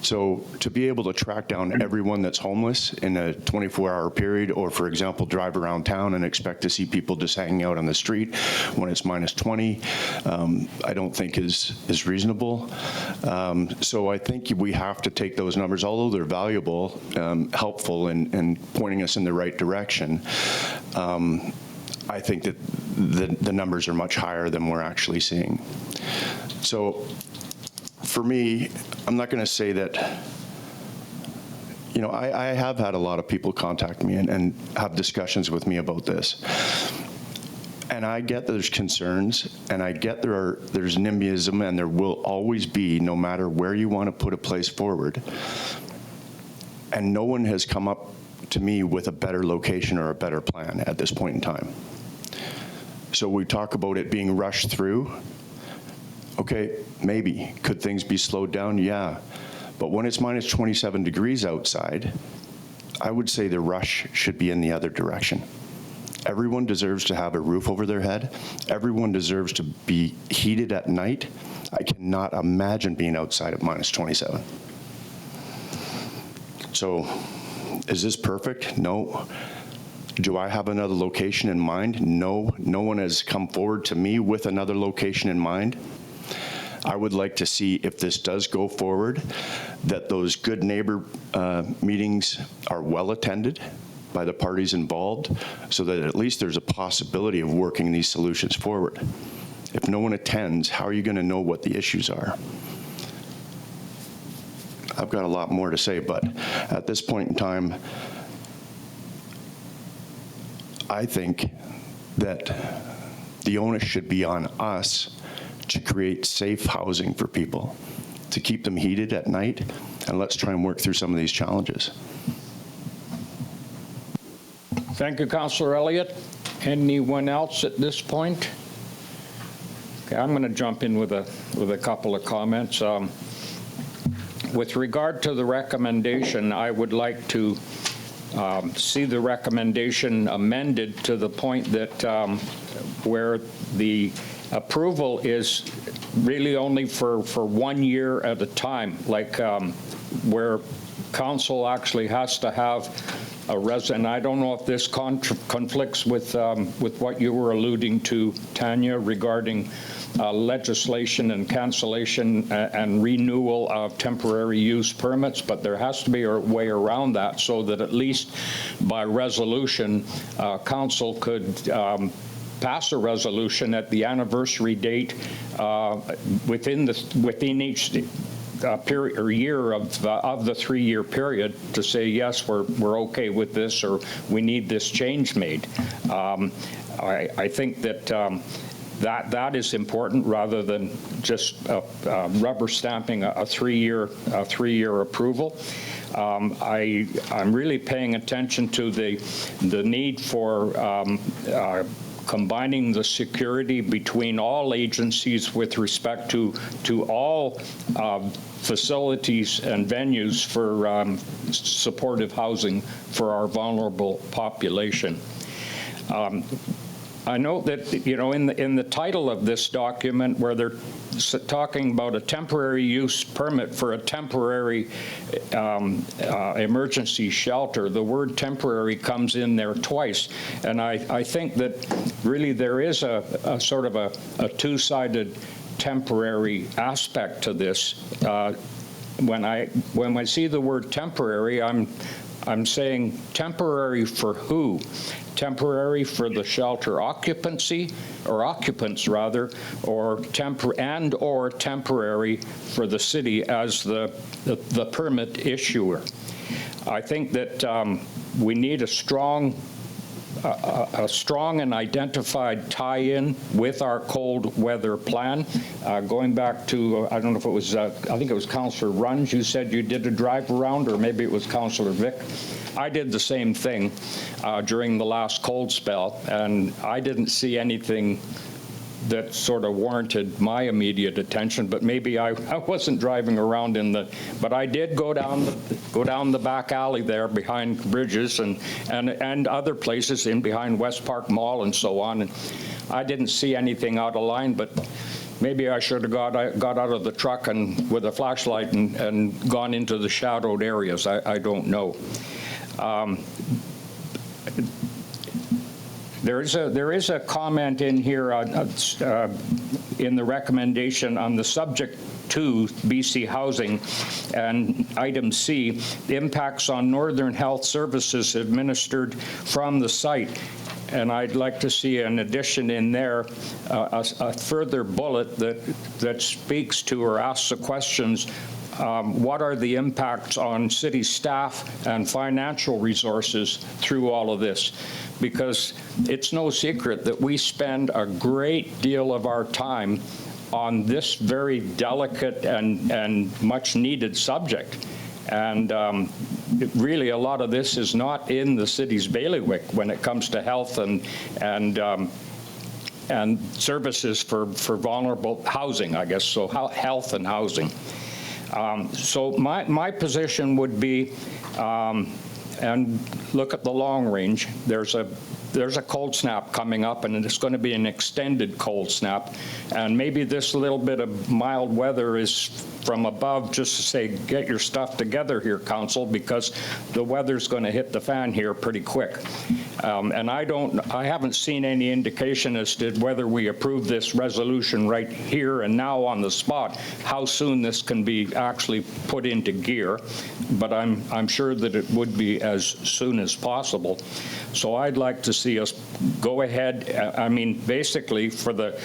So to be able to track down everyone that's homeless in a 24-hour period, or for example, drive around town and expect to see people just hanging out on the street when it's -20, I don't think is reasonable. So I think we have to take those numbers, although they're valuable, helpful in pointing us in the right direction. I think that the numbers are much higher than we're actually seeing. So for me, I'm not going to say that, you know, I have had a lot of people contact me and have discussions with me about this. And I get there's concerns, and I get there's NIMBYism, and there will always be, no matter where you want to put a place forward. And no one has come up to me with a better location or a better plan at this point in time. So we talk about it being rushed through. Okay, maybe. Could things be slowed down? Yeah. But when it's minus 27 degrees outside, I would say the rush should be in the other direction. Everyone deserves to have a roof over their head. Everyone deserves to be heated at night. I cannot imagine being outside at minus 27. So is this perfect? No. Do I have another location in mind? No. No one has come forward to me with another location in mind. I would like to see, if this does go forward, that those good neighbor meetings are well attended by the parties involved, so that at least there's a possibility of working these solutions forward. If no one attends, how are you going to know what the issues are? I've got a lot more to say, but at this point in time, I think that the onus should be on us to create safe housing for people, to keep them heated at night, and let's try and work through some of these challenges. Thank you, Councillor Elliott. Anyone else at this point? Okay, I'm going to jump in with a couple of comments. With regard to the recommendation, I would like to see the recommendation amended to the point that where the approval is really only for 1 year at a time, like where council actually has to have a resident. I don't know if this conflicts with what you were alluding to, Tanya, regarding legislation and cancellation and renewal of temporary use permits, but there has to be a way around that so that at least by resolution, council could pass a resolution at the anniversary date within each period or year of the 3-year period to say, yes, we're okay with this, or we need this change made. I think that that is important rather than just rubber stamping a 3-year approval. I'm really paying attention to the need for combining the security between all agencies with respect to all facilities and venues for supportive housing for our vulnerable population. I know that, you know, in the title of this document where they're talking about a temporary use permit for a temporary emergency shelter, the word temporary comes in there twice. And I think that really there is a sort of a two-sided temporary aspect to this. When I see the word temporary, I'm saying temporary for who? Temporary for the shelter occupancy, or occupants rather, or temporary for the city as the permit issuer. I think that we need a strong and identified tie-in with our cold weather plan. Going back to, I don't know if it was, I think it was Councillor Runge, you said you did a drive around, or maybe it was Councillor Vic. I did the same thing during the last cold spell, and I didn't see anything that sort of warranted my immediate attention, but maybe I wasn't driving around but I did go down the back alley there behind Bridges and other places in behind West Park Mall and so on, and I didn't see anything out of line, but maybe I should have got out of the truck and with a flashlight and gone into the shadowed areas. I don't know. There is a comment in here in the recommendation on the subject to BC Housing, and item C, impacts on Northern Health Services administered from the site. And I'd like to see an addition in there, a further bullet that speaks to or asks the questions. What are the impacts on city staff and financial resources through all of this? Because it's no secret that we spend a great deal of our time on this very delicate and much needed subject. And really a lot of this is not in the city's bailiwick when it comes to health and and services for vulnerable housing, I guess, so health and housing. So my position would be, and look at the long range, there's a cold snap coming up, and it's going to be an extended cold snap. And maybe this little bit of mild weather is from above just to say, get your stuff together here, Council, because the weather's going to hit the fan here pretty quick. And I haven't seen any indication as to whether we approve this resolution right here and now on the spot, how soon this can be actually put into gear. But I'm sure that it would be as soon as possible. So I'd like to see us go ahead. I mean, basically, for the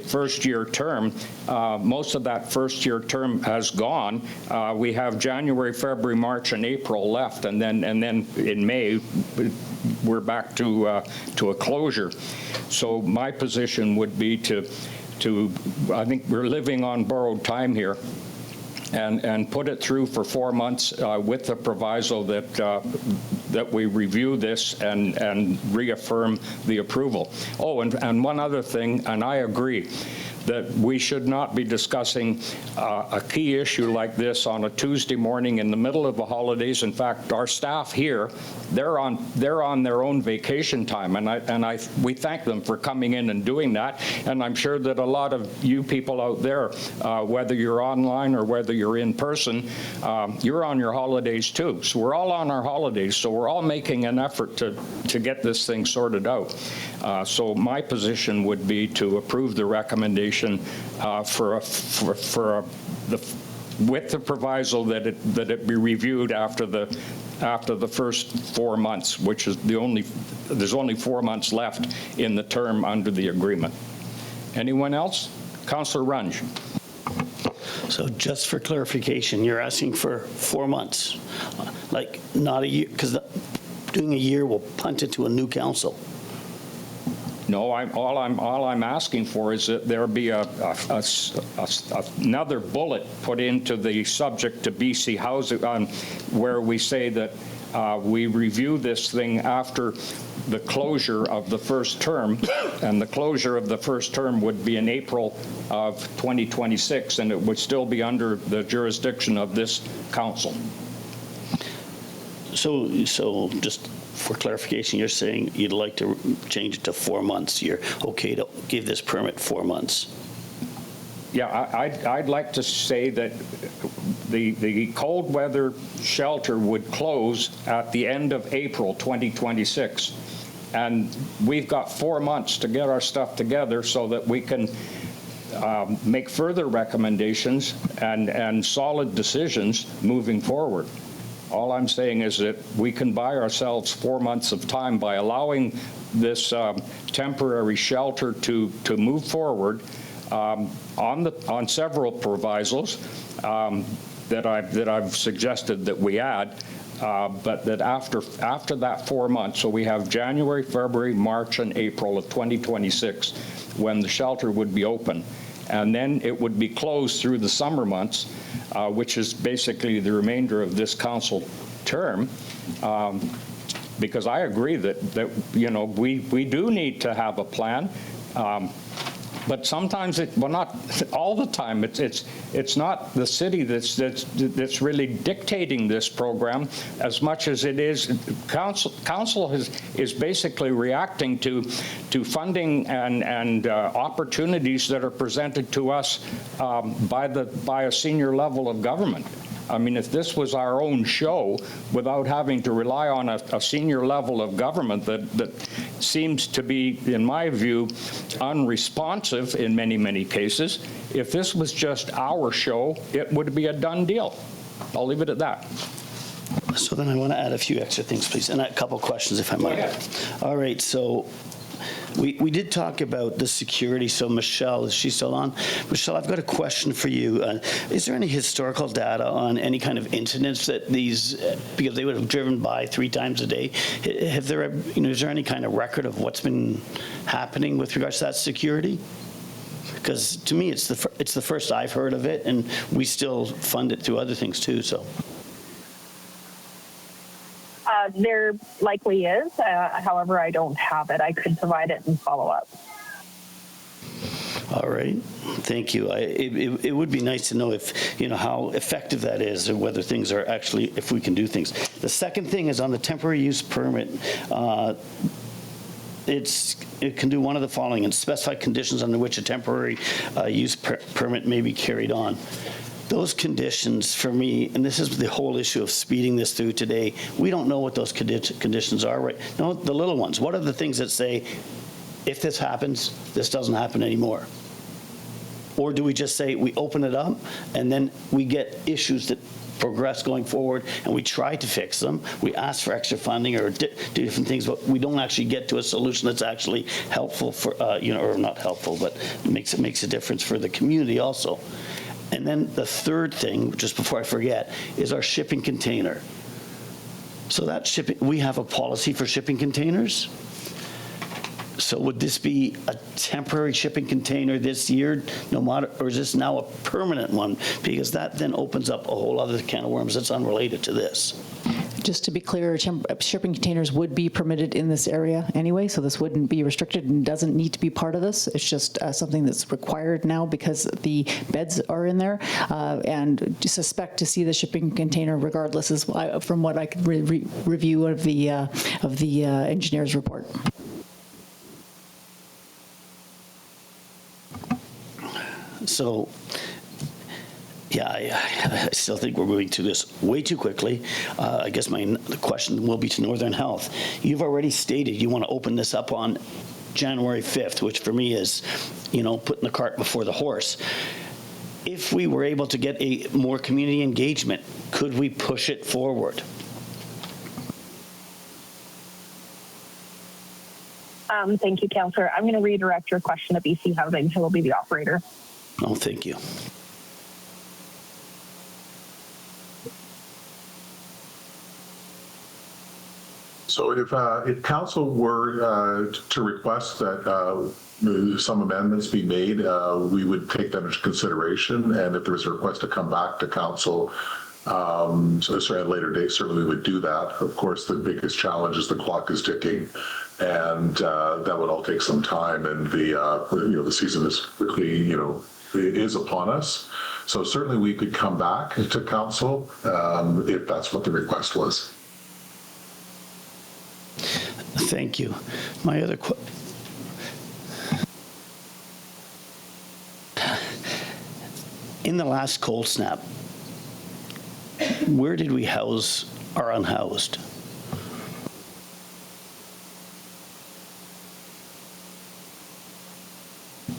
first year term, most of that first year term has gone. We have January, February, March, and April left, and then in May we're back to a closure. So my position would be to I think we're living on borrowed time here. And put it through for 4 months with the proviso that we review this and reaffirm the approval. Oh, and one other thing, and I agree, that we should not be discussing a key issue like this on a Tuesday morning in the middle of the holidays. In fact, our staff here, they're on their own vacation time, and we thank them for coming in and doing that. And I'm sure that a lot of you people out there, whether you're online or whether you're in person, you're on your holidays too. So we're all on our holidays. So we're all making an effort to get this thing sorted out. So my position would be to approve the recommendation with the proviso that it be reviewed after the first 4 months, which is there's only 4 months left in the term under the agreement. Anyone else? Councillor Runge. So just for clarification, you're asking for 4 months, like not a year, because doing a year will punt it to a new council. No, all I'm asking for is that there be another bullet put into the subject to BC Housing, where we say that we review this thing after the closure of the first term, and the closure of the first term would be in April of 2026, and it would still be under the jurisdiction of this council. So just for clarification, you're saying you'd like to change it to 4 months. You're okay to give this permit 4 months? Yeah, I'd like to say that the cold weather shelter would close at the end of April 2026. And we've got 4 months to get our stuff together so that we can make further recommendations and solid decisions moving forward. All I'm saying is that we can buy ourselves 4 months of time by allowing this temporary shelter to move forward on several provisos that I've suggested that we add, but that after that 4 months, so we have January, February, March, and April of 2026 when the shelter would be open. And then it would be closed through the summer months, which is basically the remainder of this council term, because I agree that you know, we do need to have a plan, but sometimes well, not all the time. It's not the city that's really dictating this program as much as it is council is basically reacting to funding and opportunities that are presented to us by a senior level of government. I mean, if this was our own show without having to rely on a senior level of government that seems to be, in my view, unresponsive in many cases, if this was just our show, it would be a done deal. I'll leave it at that. So then I want to add a few extra things, please, and a couple questions, if I might. All right, so we did talk about the security. So Michelle, is she still on? Michelle, I've got a question for you. Is there any historical data on any kind of incidents that these, because they would have driven by 3 times a day, have there, is there any kind of record of what's been happening with regards to that security? Because to me, it's the first I've heard of it, and we still fund it through other things too. So. There likely is. However, I don't have it. I could provide it and follow up. All right, thank you. It would be nice to know if, how effective that is, or whether things are actually, if we can do things. The second thing is on the temporary use permit. It can do one of the following, and specify conditions under which a temporary use permit may be carried on. Those conditions for me, and this is the whole issue of speeding this through today, we don't know what those conditions are, right? No, the little ones. What are the things that say, if this happens, this doesn't happen anymore? Or do we just say we open it up and then we get issues that progress going forward and we try to fix them? We ask for extra funding or do different things, but we don't actually get to a solution that's actually helpful for, or not helpful, but makes a difference for the community also. And then the third thing, just before I forget, is our shipping container. So that shipping, we have a policy for shipping containers. So would this be a temporary shipping container this year, no matter, or is this now a permanent one? Because that then opens up a whole other can of worms that's unrelated to this. Just to be clear, shipping containers would be permitted in this area anyway, so this wouldn't be restricted and doesn't need to be part of this. It's just something that's required now because the beds are in there, and suspect to see the shipping container regardless, is from what I could review of the engineer's report. So, yeah, I still think we're moving through this way too quickly. I guess the question will be to Northern Health. You've already stated you want to open this up on January 5th, which for me is, putting the cart before the horse. If we were able to get a more community engagement, could we push it forward? Thank you, Councillor. I'm going to redirect your question to BC Housing, who will be the operator. Oh, thank you. So if council were to request that some amendments be made, we would take them into consideration. And if there was a request to come back to council, so at a later date, certainly we would do that. Of course, the biggest challenge is the clock is ticking, and that would all take some time. And the season is quickly, it is upon us. So certainly we could come back to council if that's what the request was. Thank you. My other in the last cold snap, where did we house our unhoused?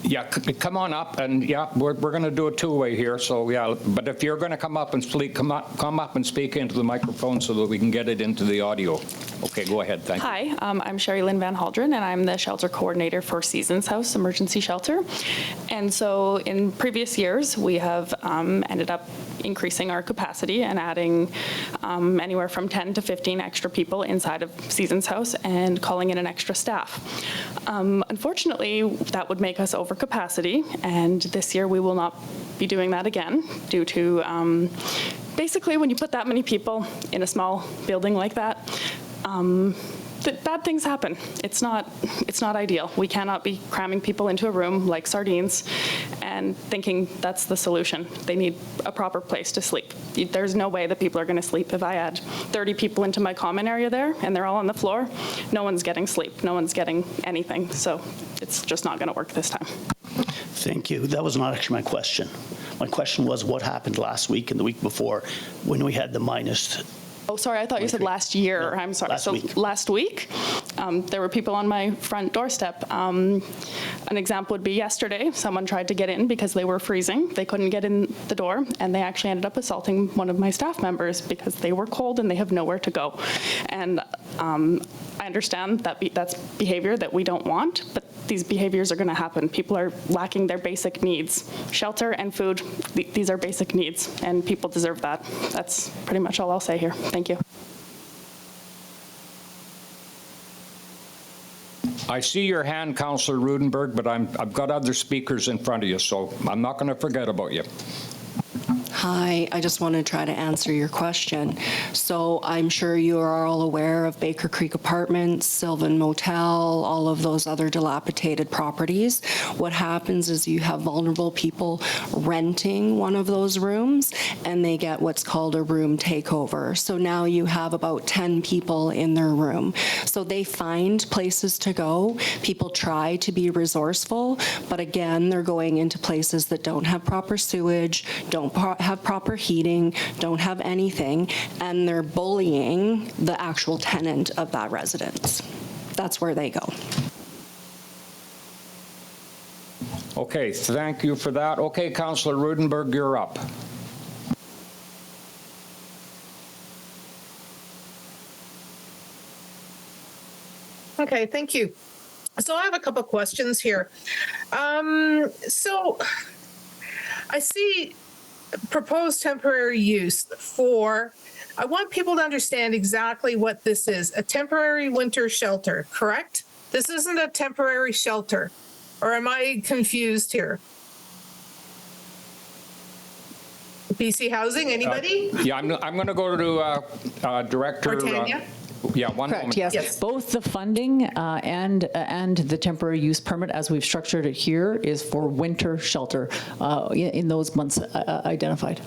Yeah, come on up, and yeah, we're going to do a two-way here. So yeah, but if you're going to come up and speak, come up and speak into the microphone so that we can get it into the audio. Okay, go ahead. Thank you. Hi, I'm Sherry Lynn Van Haldren, and I'm the shelter coordinator for Seasons House Emergency Shelter. And so in previous years, we have ended up increasing our capacity and adding anywhere from 10 to 15 extra people inside of Seasons House and calling in an extra staff. Unfortunately, that would make us over capacity, and this year we will not be doing that again due to basically when you put that many people in a small building like that, bad things happen. It's not ideal. We cannot be cramming people into a room like sardines and thinking that's the solution. They need a proper place to sleep. There's no way that people are going to sleep if I add 30 people into my common area there and they're all on the floor. No one's getting sleep. No one's getting anything. So it's just not going to work this time. Thank you. That was not actually my question. My question was what happened last week and the week before when we had the minus. Oh, sorry, I thought you said last year. No, I'm sorry. Last week, there were people on my front doorstep. An example would be yesterday. Someone tried to get in because they were freezing. They couldn't get in the door, and they actually ended up assaulting one of my staff members because they were cold and they have nowhere to go. And I understand that that's behavior that we don't want, but these behaviors are going to happen. People are lacking their basic needs. Shelter and food, these are basic needs, and people deserve that. That's pretty much all I'll say here. Thank you. I see your hand, Councillor Rudenberg, but I've got other speakers in front of you, so I'm not going to forget about you. Hi, I just want to try to answer your question. So I'm sure you are all aware of Baker Creek Apartments, Sylvan Motel, all of those other dilapidated properties. What happens is you have vulnerable people renting one of those rooms, and they get what's called a room takeover. So now you have about 10 people in their room. So they find places to go. People try to be resourceful, but again, they're going into places that don't have proper sewage, don't have proper heating, don't have anything, and they're bullying the actual tenant of that residence. That's where they go. Okay, thank you for that. Okay, Councillor Rudenberg, you're up. Okay, thank you. So I have a couple of questions here. So I see proposed temporary use for, I want people to understand exactly what this is. A temporary winter shelter, correct? This isn't a temporary shelter, or am I confused here? BC Housing, anybody? Yeah, I'm going to go to Director. Or Tanya? Yeah, one Correct, moment. yes. Both the funding and the temporary use permit, as we've structured it here, is for winter shelter in those months identified.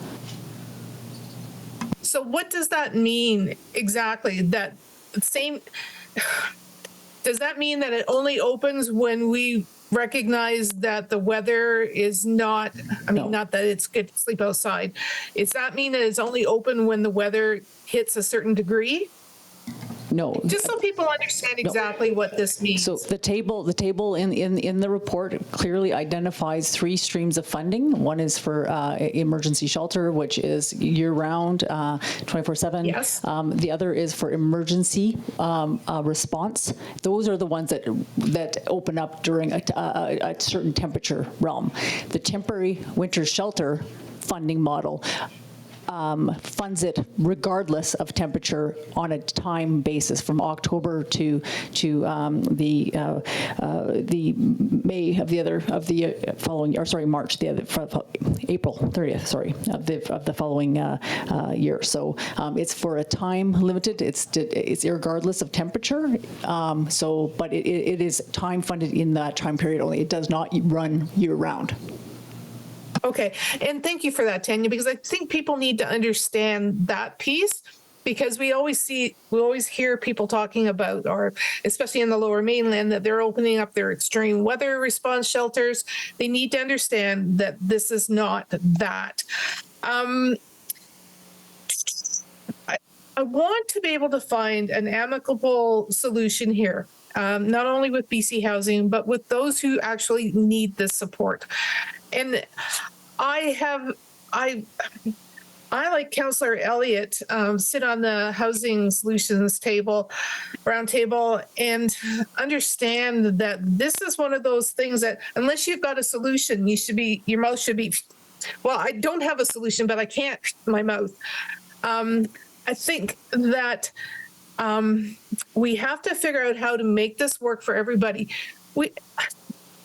So what does that mean exactly? That same, does that mean that it only opens when we recognize that the weather is not, I mean, not that it's good to sleep outside. Does that mean that it's only open when the weather hits a certain degree? No. Just so people understand exactly what this means. So the table in the report clearly identifies 3 streams of funding. One is for emergency shelter, which is year-round, 24/7. Yes. The other is for emergency response. Those are the ones that open up during a certain temperature realm. The temporary winter shelter funding model funds it regardless of temperature on a time basis from October to the May of the following, or sorry, March, April 30th, sorry, of the following year. So it's for a time limited. It's regardless of temperature. But it is time funded in that time period only. It does not run year round. Okay, and thank you for that, Tanya, because I think people need to understand that piece, because we always hear people talking about, or especially in the Lower Mainland, that they're opening up their extreme weather response shelters. They need to understand that this is not that. I want to be able to find an amicable solution here, not only with BC Housing, but with those who actually need this support. And I like Councillor Elliott, sit on the housing solutions round table, and understand that this is one of those things that unless you've got a solution, your mouth should be, well, I don't have a solution, but I can't, my mouth. I think that we have to figure out how to make this work for everybody.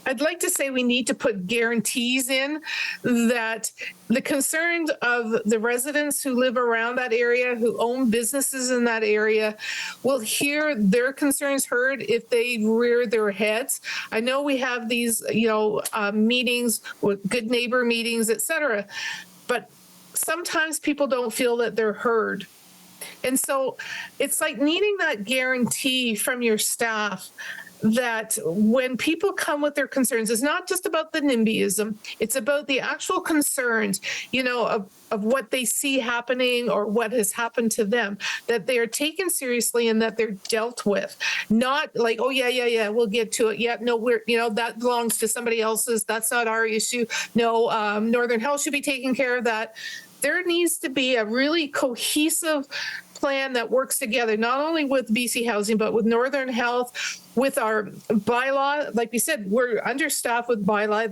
I'd like to say we need to put guarantees in that the concerns of the residents who live around that area, who own businesses in that area, will hear their concerns heard if they rear their heads. I know we have these, meetings, with good neighbor meetings, et cetera, but sometimes people don't feel that they're heard. And so it's like needing that guarantee from your staff that when people come with their concerns, it's not just about the NIMBYism, it's about the actual concerns, of what they see happening or what has happened to them, that they are taken seriously and that they're dealt with. Not like, oh, yeah, we'll get to it. Yeah, no, that belongs to somebody else's. That's not our issue. No, Northern Health should be taking care of that. There needs to be a really cohesive plan that works together, not only with BC Housing, but with Northern Health, with our bylaw. Like we said, we're understaffed with bylaw.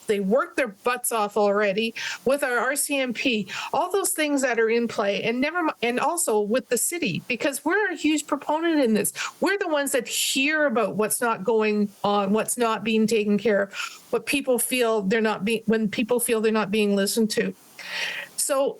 They work their butts off already with our RCMP, all those things that are in play, and also with the city, because we're a huge proponent in this. We're the ones that hear about what's not going on, what's not being taken care of, when people feel they're not being listened to. So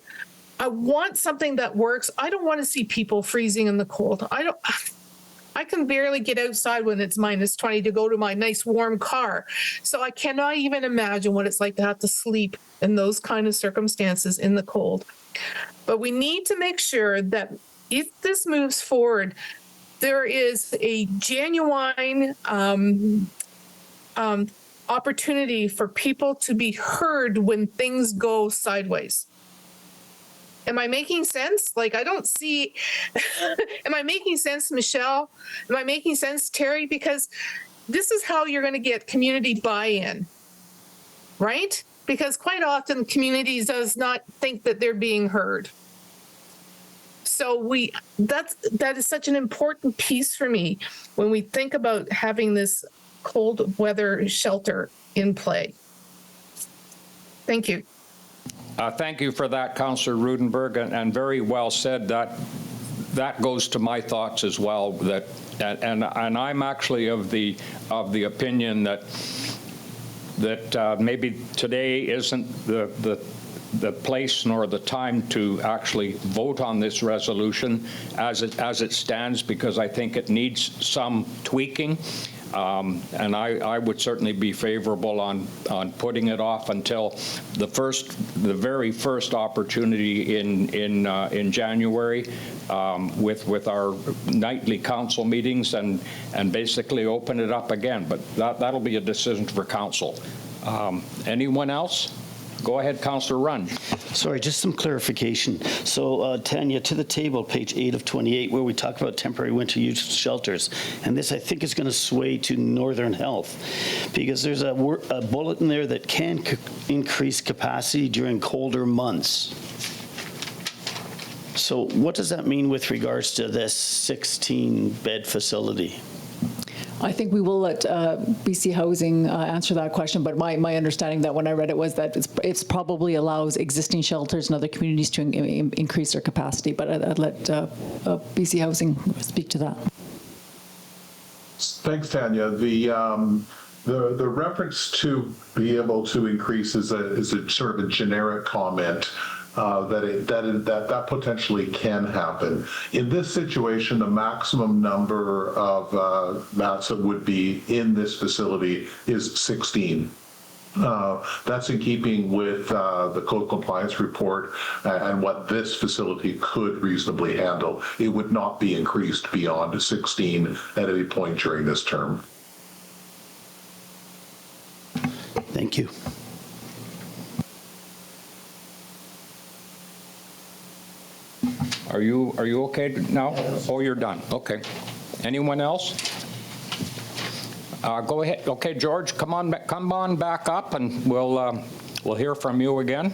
I want something that works. I don't want to see people freezing in the cold. I can barely get outside when it's -20 to go to my nice warm car. So I cannot even imagine what it's like to have to sleep in those kind of circumstances in the cold. But we need to make sure that if this moves forward, there is a genuine opportunity for people to be heard when things go sideways. Am I making sense? Like, I don't see, am I making sense, Michelle? Am I making sense, Terry? Because this is how you're going to get community buy-in, right? Because quite often community does not think that they're being heard. So that is such an important piece for me when we think about having this cold weather shelter in play. Thank you. Thank you for that, Councillor Rudenberg, and very well said. That goes to my thoughts as well. And I'm actually of the opinion that maybe today isn't the place nor the time to actually vote on this resolution as it stands, because I think it needs some tweaking. And I would certainly be favorable on putting it off until the very first opportunity in January with our nightly council meetings and basically open it up again. But that'll be a decision for council. Anyone else? Go ahead, Councillor Runge. Sorry, just some clarification. So, Tanya, to the table, page 8 of 28, where we talk about temporary winter use shelters, and this, I think, is going to sway to Northern Health, because there's a bullet in there that can increase capacity during colder months. So what does that mean with regards to this 16-bed facility? I think we will let BC Housing answer that question, but my understanding that when I read it was that it's probably allows existing shelters and other communities to increase their capacity, but I'd let BC Housing speak to that. Thanks, Tanya. The reference to be able to increase is a sort of a generic comment. That potentially can happen. In this situation, the maximum number of mats that would be in this facility is 16. That's in keeping with the code compliance report and what this facility could reasonably handle. It would not be increased beyond 16 at any point during this term. Thank you. Are you okay now? Oh, you're done. Okay. Anyone else? Go ahead. Okay, George, come on back up, and we'll hear from you again.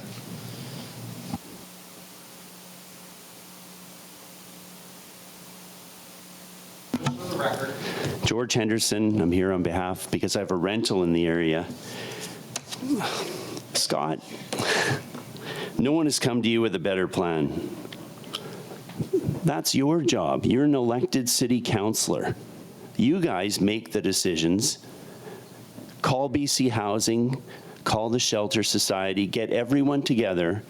George Henderson, I'm here on behalf because I have a rental in the area. Scott, no one has come to you with a better plan. That's your job. You're an elected city councillor. You guys make the decisions. Call BC Housing, call the Shelter Society, get everyone together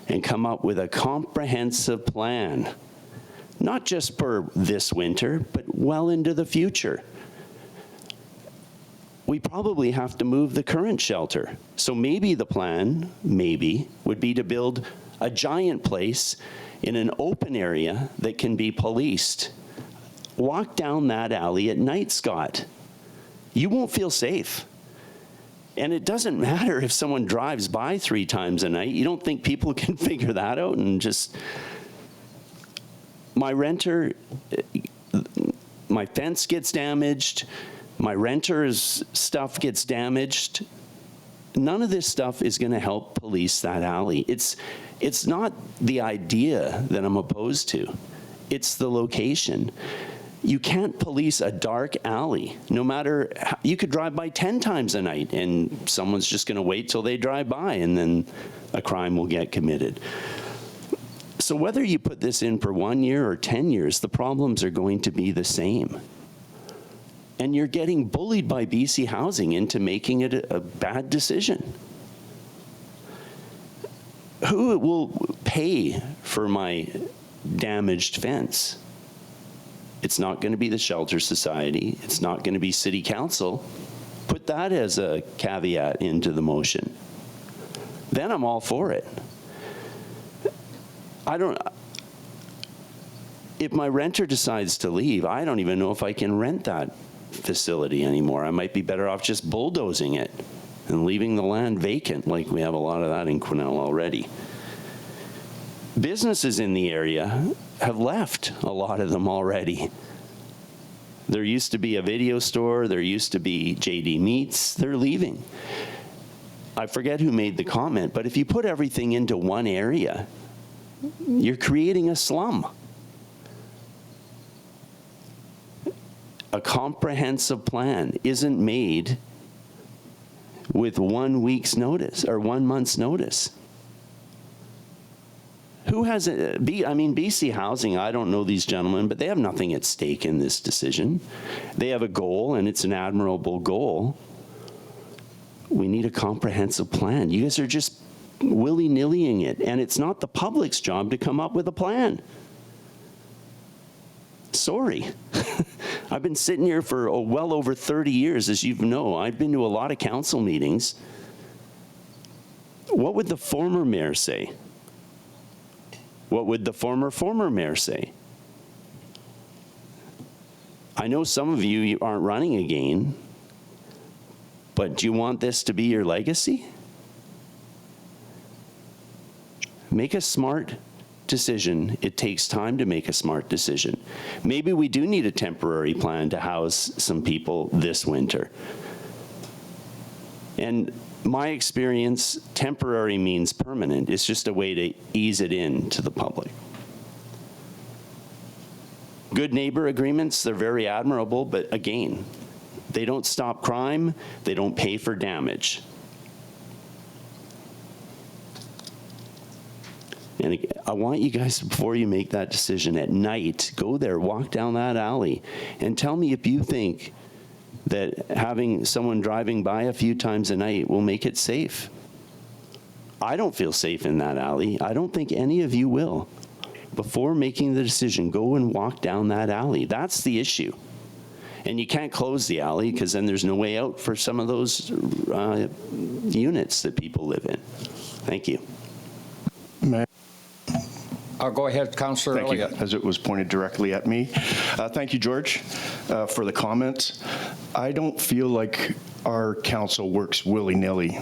and come up with a comprehensive plan. Not just for this winter, but well into the future. We probably have to move the current shelter. So maybe the plan, would be to build a giant place in an open area that can be policed. Walk down that alley at night, Scott. You won't feel safe. And it doesn't matter if someone drives by 3 times a night. You don't think people can figure that out and just... My renter, my fence gets damaged, my renter's stuff gets damaged. None of this stuff is going to help police that alley. It's not the idea that I'm opposed to. It's the location. You can't police a dark alley. No matter how, you could drive by 10 times a night and someone's just going to wait till they drive by and then a crime will get committed. So whether you put this in for 1 year or 10 years, the problems are going to be the same. And you're getting bullied by BC Housing into making it a bad decision. Who will pay for my damaged fence? It's not going to be the Shelter Society. It's not going to be City Council. Put that as a caveat into the motion. Then I'm all for it. If my renter decides to leave, I don't even know if I can rent that facility anymore. I might be better off just bulldozing it and leaving the land vacant, like we have a lot of that in Quesnel already. Businesses in the area have left, a lot of them already. There used to be a video store, there used to be JD Meats, they're leaving. I forget who made the comment, but if you put everything into one area, you're creating a slum. A comprehensive plan isn't made with 1 week's notice or 1 month's notice. Who has it? I mean, BC Housing, I don't know these gentlemen, but they have nothing at stake in this decision. They have a goal, and it's an admirable goal. We need a comprehensive plan. You guys are just willy-nillying it, and it's not the public's job to come up with a plan. Sorry. I've been sitting here for well over 30 years, as you know. I've been to a lot of council meetings. What would the former mayor say? What would the former mayor say? I know some of you aren't running again, but do you want this to be your legacy? Make a smart decision. It takes time to make a smart decision. Maybe we do need a temporary plan to house some people this winter. And my experience, temporary means permanent. It's just a way to ease it in to the public. Good neighbor agreements, they're very admirable, but again, they don't stop crime, they don't pay for damage. And I want you guys, before you make that decision at night, go there, walk down that alley, and tell me if you think that having someone driving by a few times a night will make it safe. I don't feel safe in that alley. I don't think any of you will. Before making the decision, go and walk down that alley. That's the issue. And you can't close the alley because then there's no way out for some of those units that people live in. Thank you. Go ahead, Councillor Elliott. Thank you, as it was pointed directly at me. Thank you, George, for the comments. I don't feel like our council works willy-nilly.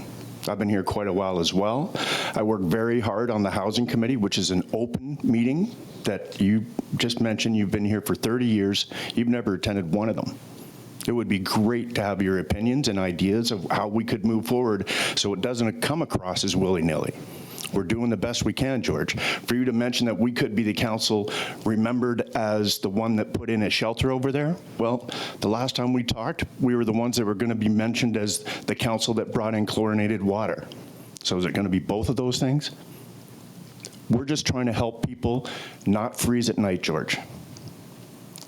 I've been here quite a while as well. I work very hard on the Housing Committee, which is an open meeting that you just mentioned. You've been here for 30 years. You've never attended one of them. It would be great to have your opinions and ideas of how we could move forward so it doesn't come across as willy-nilly. We're doing the best we can, George. For you to mention that we could be the council remembered as the one that put in a shelter over there, well, the last time we talked, we were the ones that were going to be mentioned as the council that brought in chlorinated water. So is it going to be both of those things? We're just trying to help people not freeze at night, George.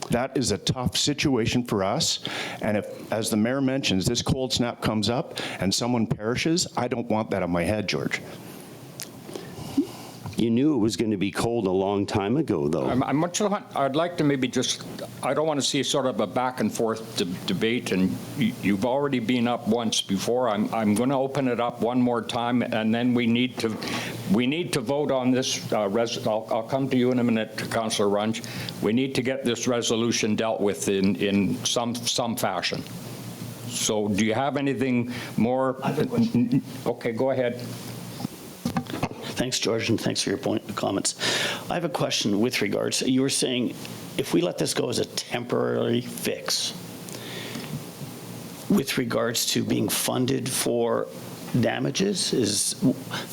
That is a tough situation for us, and if, as the mayor mentions, this cold snap comes up and someone perishes, I don't want that on my head, George. You knew it was going to be cold a long time ago, though. I'd like to maybe just, I don't want to see sort of a back and forth debate, and you've already been up once before. I'm going to open it up one more time, and then we need to vote on this. I'll come to you in a minute, Councillor Runge. We need to get this resolution dealt with in some fashion. So do you have anything more? Okay, go ahead. Thanks, George, and thanks for your comments. I have a question with regards, you were saying if we let this go as a temporary fix, with regards to being funded for damages,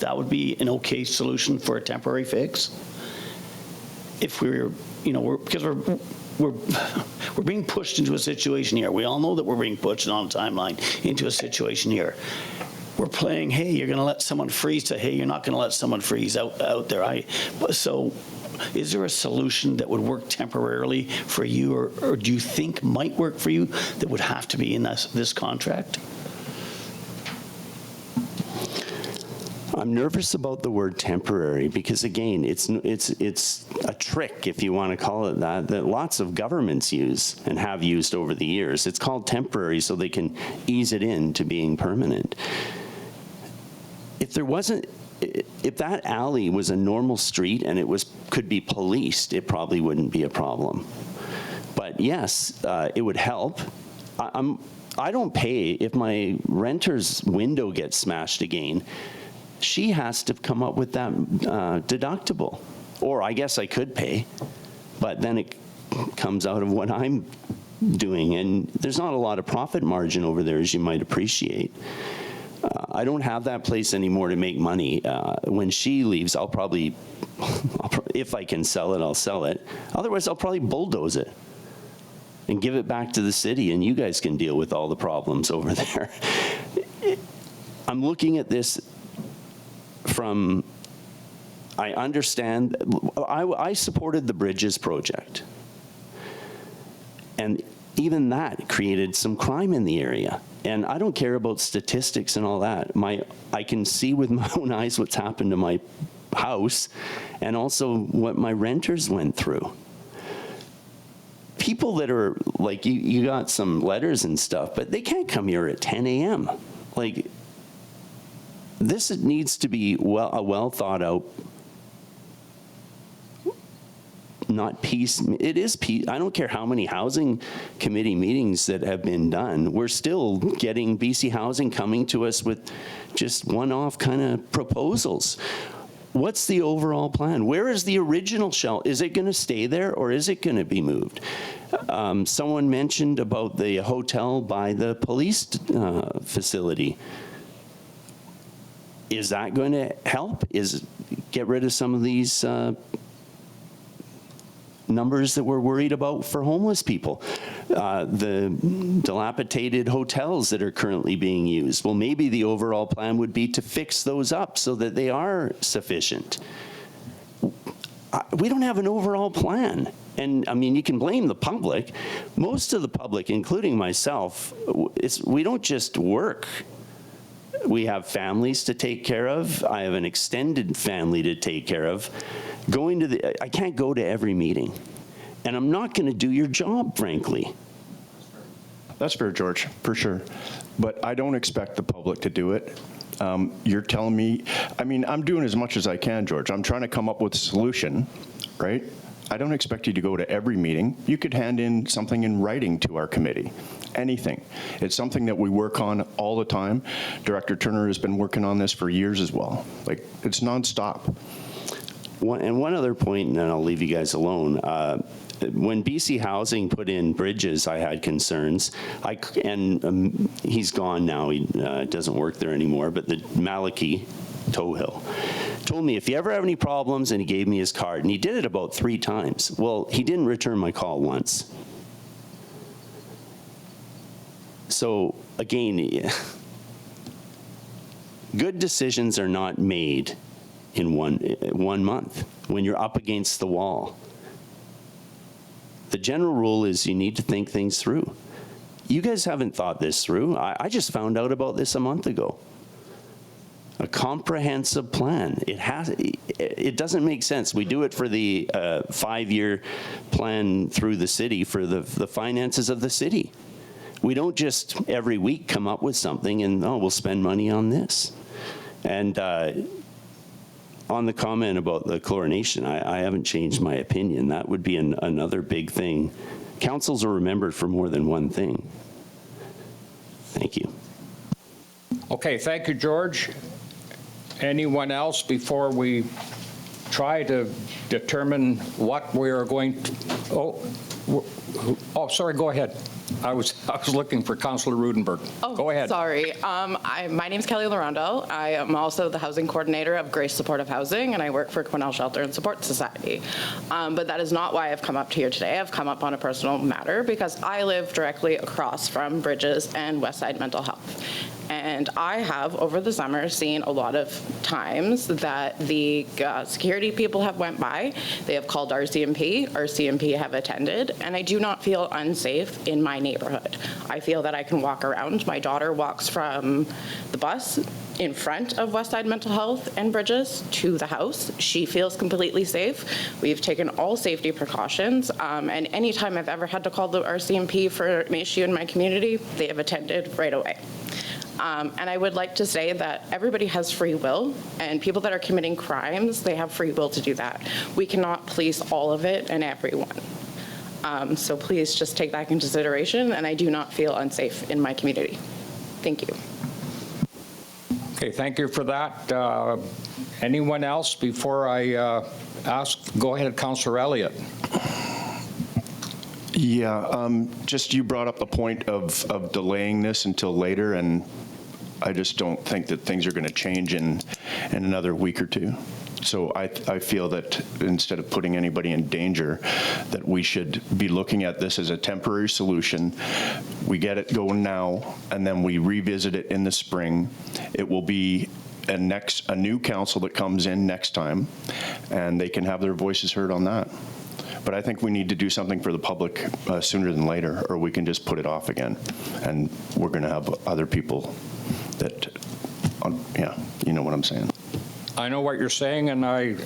that would be an okay solution for a temporary fix? If we're, because we're being pushed into a situation here. We all know that we're being pushed on a timeline into a situation here. We're playing, hey, you're going to let someone freeze, to, hey, you're not going to let someone freeze out there. So is there a solution that would work temporarily for you, or do you think might work for you that would have to be in this contract? I'm nervous about the word temporary because, again, it's a trick, if you want to call it that lots of governments use and have used over the years. It's called temporary so they can ease it into being permanent. If that alley was a normal street and could be policed, it probably wouldn't be a problem. But yes, it would help. I don't pay if my renter's window gets smashed again. She has to come up with that deductible. Or I guess I could pay, but then it comes out of what I'm doing. And there's not a lot of profit margin over there, as you might appreciate. I don't have that place anymore to make money. When she leaves, I'll probably, if I can sell it, I'll sell it. Otherwise, I'll probably bulldoze it and give it back to the city, and you guys can deal with all the problems over there. I'm looking at this from, I understand, I supported the Bridges project. And even that created some crime in the area. And I don't care about statistics and all that. I can see with my own eyes what's happened to my house and also what my renters went through. People that are, like, you got some letters and stuff, but they can't come here at 10 a.m. Like, this needs to be a well thought out, not peace. It is peace. I don't care how many housing committee meetings that have been done. We're still getting BC Housing coming to us with just one-off kind of proposals. What's the overall plan? Where is the original shelter? Is it going to stay there or is it going to be moved? Someone mentioned about the hotel by the police facility. Is that going to help? Get rid of some of these numbers that we're worried about for homeless people? The dilapidated hotels that are currently being used. Well, maybe the overall plan would be to fix those up so that they are sufficient. We don't have an overall plan. And I mean, you can blame the public. Most of the public, including myself, we don't just work. We have families to take care of. I have an extended family to take care of. I can't go to every meeting. And I'm not going to do your job, frankly. That's fair, George, for sure. But I don't expect the public to do it. You're telling me, I mean, I'm doing as much as I can, George. I'm trying to come up with a solution, right? I don't expect you to go to every meeting. You could hand in something in writing to our committee, anything. It's something that we work on all the time. Director Turner has been working on this for years as well. Like, it's nonstop. One other point, and then I'll leave you guys alone. When BC Housing put in Bridges, I had concerns. He's gone now. He doesn't work there anymore. But the Malachy Towhill told me if you ever have any problems, and he gave me his card, and he did it about 3 times. Well, he didn't return my call once. So again, good decisions are not made in one month when you're up against the wall. The general rule is you need to think things through. You guys haven't thought this through. I just found out about this a month ago. A comprehensive plan. It doesn't make sense. We do it for the 5-year plan through the city for the finances of the city. We don't just every week come up with something and, we'll spend money on this. And on the comment about the chlorination, I haven't changed my opinion. That would be another big thing. Councils are remembered for more than one thing. Thank you. Okay, thank you, George. Anyone else before we try to determine what we are going to, sorry, go ahead. I was looking for Councillor Rudenberg. Oh, go ahead. Sorry. My name is Kelly Larondo. I am also the housing coordinator of Grace Supportive Housing, and I work for Quesnel Shelter and Support Society. But that is not why I've come up here today. I've come up on a personal matter because I live directly across from Bridges and Westside Mental Health. And I have, over the summer, seen a lot of times that the security people have went by. They have called RCMP. RCMP have attended. And I do not feel unsafe in my neighborhood. I feel that I can walk around. My daughter walks from the bus in front of Westside Mental Health and Bridges to the house. She feels completely safe. We've taken all safety precautions, and anytime I've ever had to call the RCMP for an issue in my community, they have attended right away. And I would like to say that everybody has free will, and people that are committing crimes, they have free will to do that. We cannot police all of it and everyone. So please just take that into consideration, and I do not feel unsafe in my community. Thank you. Okay, thank you for that. Anyone else before I ask? Go ahead, Councillor Elliott. Yeah, just you brought up the point of delaying this until later, and I just don't think that things are going to change in another week or two. So I feel that instead of putting anybody in danger, that we should be looking at this as a temporary solution. We get it going now, and then we revisit it in the spring. It will be a new council that comes in next time, and they can have their voices heard on that. But I think we need to do something for the public sooner than later, or we can just put it off again, and we're going to have other people that, yeah, you know what I'm saying. I know what you're saying, and I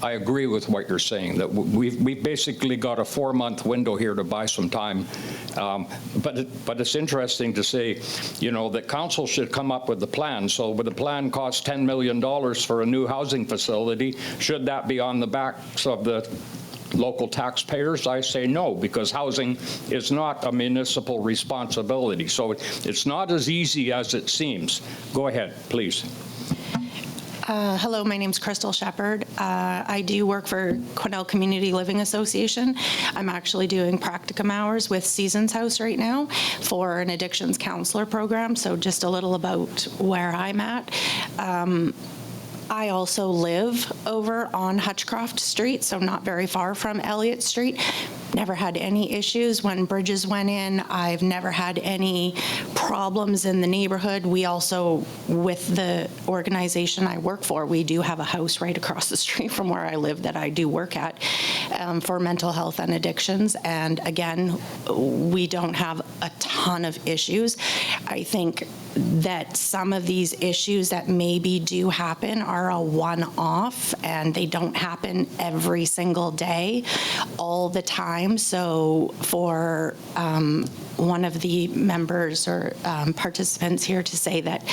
agree with what you're saying, that we've basically got a 4-month window here to buy some time. But it's interesting to say, you know, that council should come up with the plan. So would the plan cost $10 million for a new housing facility? Should that be on the backs of the local taxpayers? I say no, because housing is not a municipal responsibility. So it's not as easy as it seems. Go ahead, please. Hello, my name is Crystal Shepard. I do work for Quesnel Community Living Association. I'm actually doing practicum hours with Seasons House right now for an addictions counselor program, so just a little about where I'm at. I also live over on Hutchcroft Street, so not very far from Elliott Street. Never had any issues when Bridges went in. I've never had any problems in the neighborhood. We also, with the organization I work for, we do have a house right across the street from where I live that I do work at for mental health and addictions. And again, we don't have a ton of issues. I think that some of these issues that maybe do happen are a one-off, and they don't happen every single day all the time. So for one of the members or participants here to say that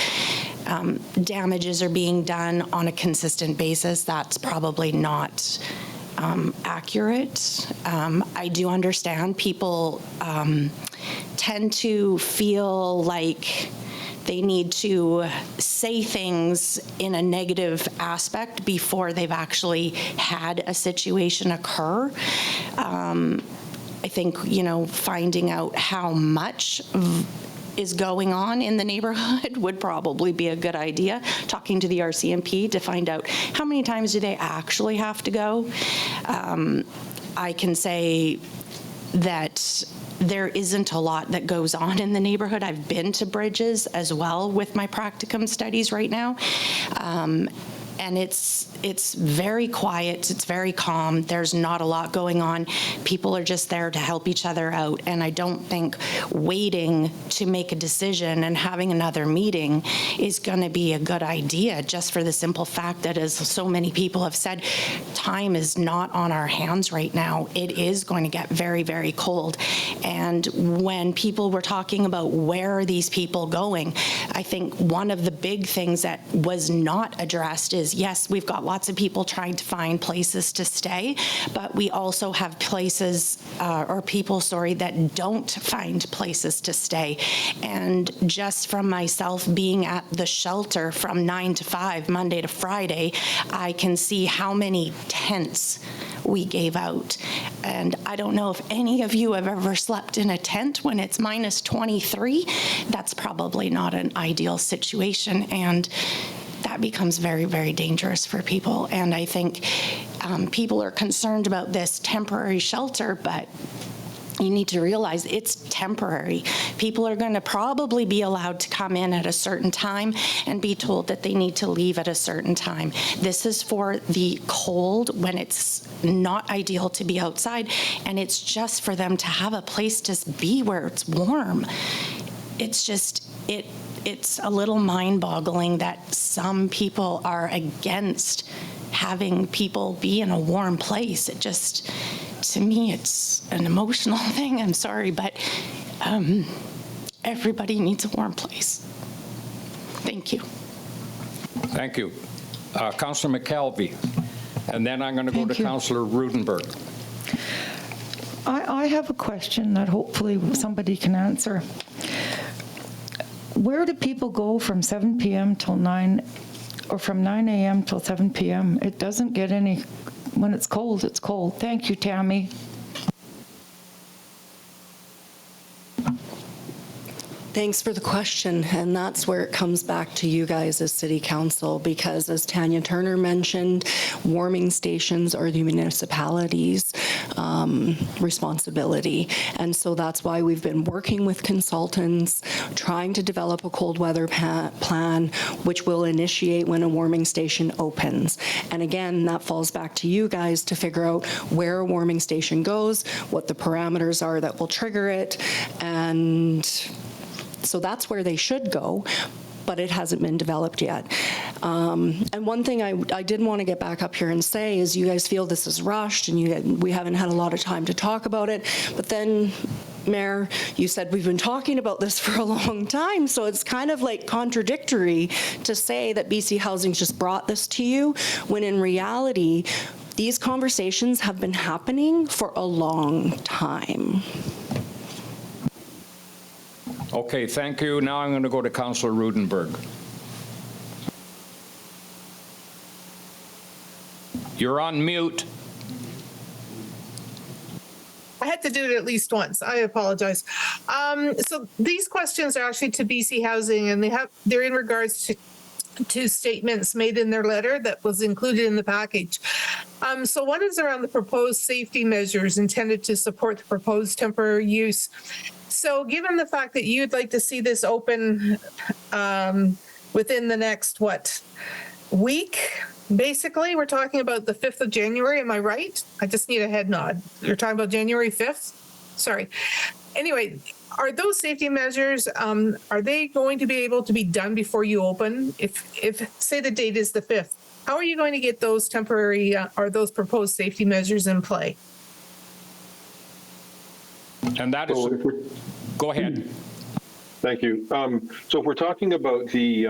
damages are being done on a consistent basis, that's probably not accurate. I do understand people tend to feel like they need to say things in a negative aspect before they've actually had a situation occur. I think, you know, finding out how much is going on in the neighborhood would probably be a good idea. Talking to the RCMP to find out how many times do they actually have to go. I can say that there isn't a lot that goes on in the neighborhood. I've been to Bridges as well with my practicum studies right now. And it's very quiet, it's very calm, there's not a lot going on. People are just there to help each other out, and I don't think waiting to make a decision and having another meeting is gonna be a good idea, just for the simple fact that, as so many people have said, time is not on our hands right now. It is going to get very, very cold. And when people were talking about where are these people going, I think one of the big things that was not addressed is, yes, we've got lots of people trying to find places to stay, but we also have places, or people, sorry, that don't find places to stay. And just from myself being at the shelter from 9 to 5, Monday to Friday, I can see how many tents we gave out. And I don't know if any of you have ever slept in a tent when it's minus 23. That's probably not an ideal situation. And that becomes very, very dangerous for people. And I think people are concerned about this temporary shelter, but you need to realize it's temporary. People are going to probably be allowed to come in at a certain time and be told that they need to leave at a certain time. This is for the cold, when it's not ideal to be outside, and it's just for them to have a place to be where it's warm. It's just, it's a little mind-boggling that some people are against having people be in a warm place. It just, to me, it's an emotional thing. I'm sorry, but everybody needs a warm place. Thank you. Thank you. Councillor McKelvey, and then I'm going to go to Councillor Rudenberg. I have a question that hopefully somebody can answer. Where do people go from 7 p.m. till 9, or from 9 a.m. till 7 p.m.? It doesn't get any, when it's cold, it's cold. Thank you, Tammy. Thanks for the question, and that's where it comes back to you guys as City Council, because as Tanya Turner mentioned, warming stations are the municipality's responsibility. And so that's why we've been working with consultants, trying to develop a cold weather plan, which will initiate when a warming station opens. And again, that falls back to you guys to figure out where a warming station goes, what the parameters are that will trigger it, and so that's where they should go, but it hasn't been developed yet. And one thing I did want to get back up here and say is you guys feel this is rushed and we haven't had a lot of time to talk about it, but then Mayor, you said we've been talking about this for a long time, so it's kind of like contradictory to say that BC Housing just brought this to you, when in reality, these conversations have been happening for a long time. Okay, thank you. Now I'm going to go to Councillor Rudenberg. You're on mute. I had to do it at least once. I apologize. So these questions are actually to BC Housing, and they're in regards to statements made in their letter that was included in the package. So one is around the proposed safety measures intended to support the proposed temporary use. So given the fact that you'd like to see this open within the next, week? Basically, we're talking about the 5th of January, am I right? I just need a head nod. You're talking about January 5th? Sorry. Anyway, are those safety measures, are they going to be able to be done before you open? If say the date is the 5th, how are you going to get those temporary, or those proposed safety measures in play? And that is, go ahead. Thank you. So if we're talking about the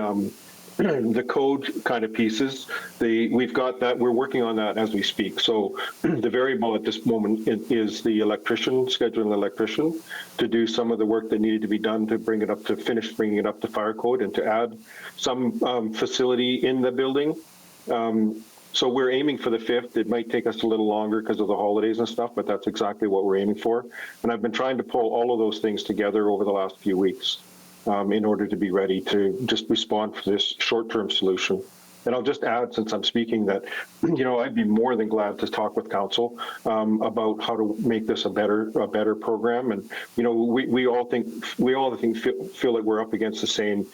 code kind of pieces, we've got that, we're working on that as we speak. So the variable at this moment is the electrician, scheduling an electrician to do some of the work that needed to be done to bring it up to finish bringing it up to fire code and to add some facility in the building. So we're aiming for the 5th. It might take us a little longer because of the holidays and stuff, but that's exactly what we're aiming for. And I've been trying to pull all of those things together over the last few weeks in order to be ready to just respond for this short-term solution. And I'll just add, since I'm speaking, that, I'd be more than glad to talk with council about how to make this a better program. And, we all feel like we're up against the same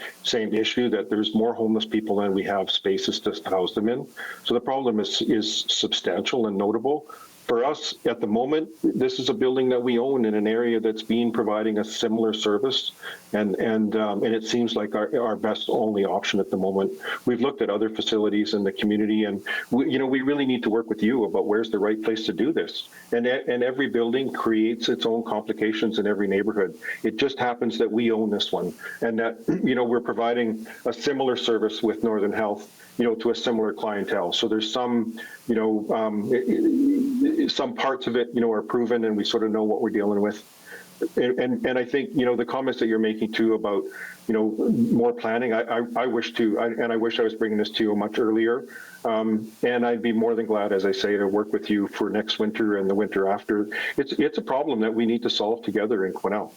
issue, that there's more homeless people than we have spaces to house them in. So the problem is substantial and notable. For us, at the moment, this is a building that we own in an area that's been providing a similar service, and it seems like our best only option at the moment. We've looked at other facilities in the community, and we really need to work with you about where's the right place to do this. And every building creates its own complications in every neighborhood. It just happens that we own this one, and that we're providing a similar service with Northern Health, to a similar clientele. So there's some, some parts of it, are proven, and we sort of know what we're dealing with. And I think, the comments that you're making too about, more planning, I wish I was bringing this to you much earlier. And I'd be more than glad, as I say, to work with you for next winter and the winter after. It's a problem that we need to solve together in Quesnel.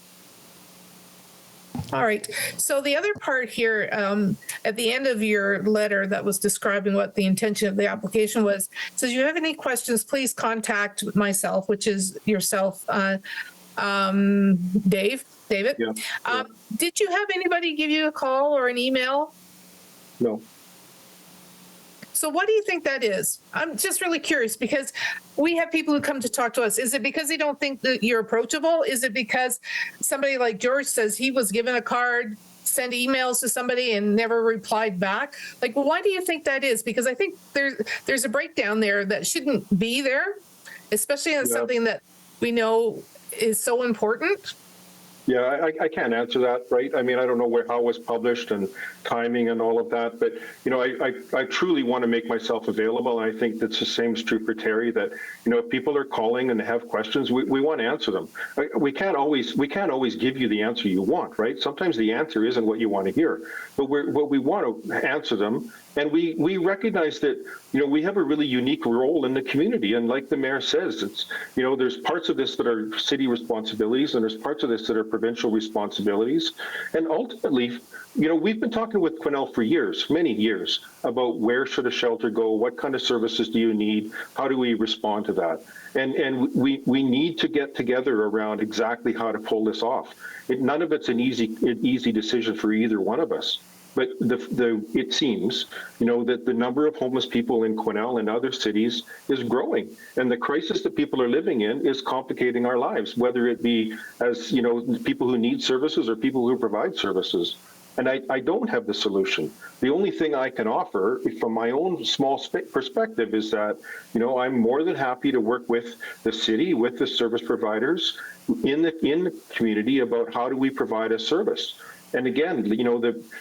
All right. So the other part here, at the end of your letter that was describing what the intention of the application was, says, if you have any questions, please contact myself, which is yourself, David. Yeah. Did you have anybody give you a call or an email? No. So what do you think that is? I'm just really curious, because we have people who come to talk to us. Is it because they don't think that you're approachable? Is it because somebody like George says he was given a card send emails to somebody and never replied back. Like, why do you think that is? Because I think there's a breakdown there that shouldn't be there, especially in something that we know is so important. Yeah, I can't answer that, right? I mean, I don't know how it was published and timing and all of that, but, you know, I truly want to make myself available. And I think that's the same is true for Terry, that, you know, if people are calling and have questions, we want to answer them. We can't always give you the answer you want, right? Sometimes the answer isn't what you want to hear, but we want to answer them. And we recognize that, you know, we have a really unique role in the community. And like the mayor says, it's, you know, there's parts of this that are city responsibilities and there's parts of this that are provincial responsibilities. And ultimately, you know, we've been talking with Quesnel for years, many years, about where should a shelter go? What kind of services do you need? How do we respond to that? And we need to get together around exactly how to pull this off. None of it's an easy decision for either one of us. But it seems, you know, that the number of homeless people in Quesnel and other cities is growing. And the crisis that people are living in is complicating our lives, whether it be as, you know, people who need services or people who provide services. And I don't have the solution. The only thing I can offer from my own small perspective is that, you know, I'm more than happy to work with the city, with the service providers in the community about how do we provide a service. And again, you know,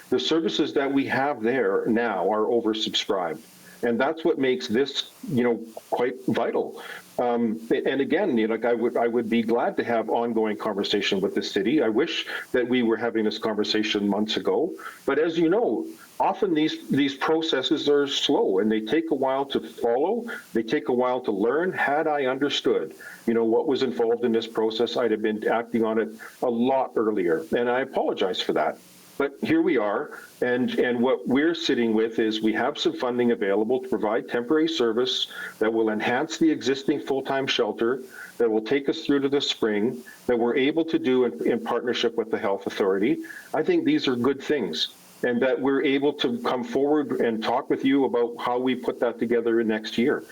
the services that we have there now are oversubscribed. And that's what makes this, you know, quite vital. And again, you know, like I would be glad to have ongoing conversation with the city. I wish that we were having this conversation months ago. But as you know, often these processes are slow and they take a while to follow. They take a while to learn. Had I understood, you know, what was involved in this process, I'd have been acting on it a lot earlier. And I apologize for that. But here we are, and what we're sitting with is we have some funding available to provide temporary service that will enhance the existing full-time shelter, that will take us through to the spring, that we're able to do in partnership with the health authority. I think these are good things, and that we're able to come forward and talk with you about how we put that together in next year.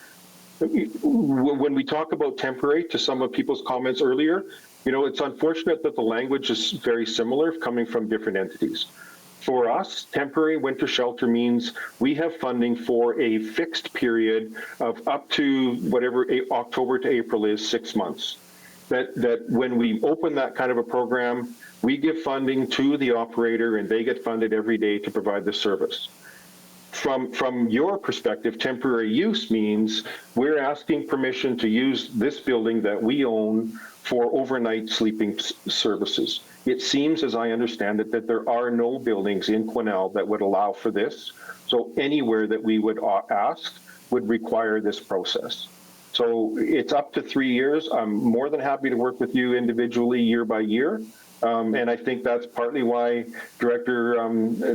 When we talk about temporary, to some of people's comments earlier, you know, it's unfortunate that the language is very similar coming from different entities. For us, temporary winter shelter means we have funding for a fixed period of up to whatever October to April is, 6 months. That when we open that kind of a program, we give funding to the operator and they get funded every day to provide the service. From your perspective, temporary use means we're asking permission to use this building that we own for overnight sleeping services. It seems, as I understand it, that there are no buildings in Quesnel that would allow for this. So anywhere that we would ask would require this process. So it's up to 3 years. I'm more than happy to work with you individually year by year. And I think that's partly why Director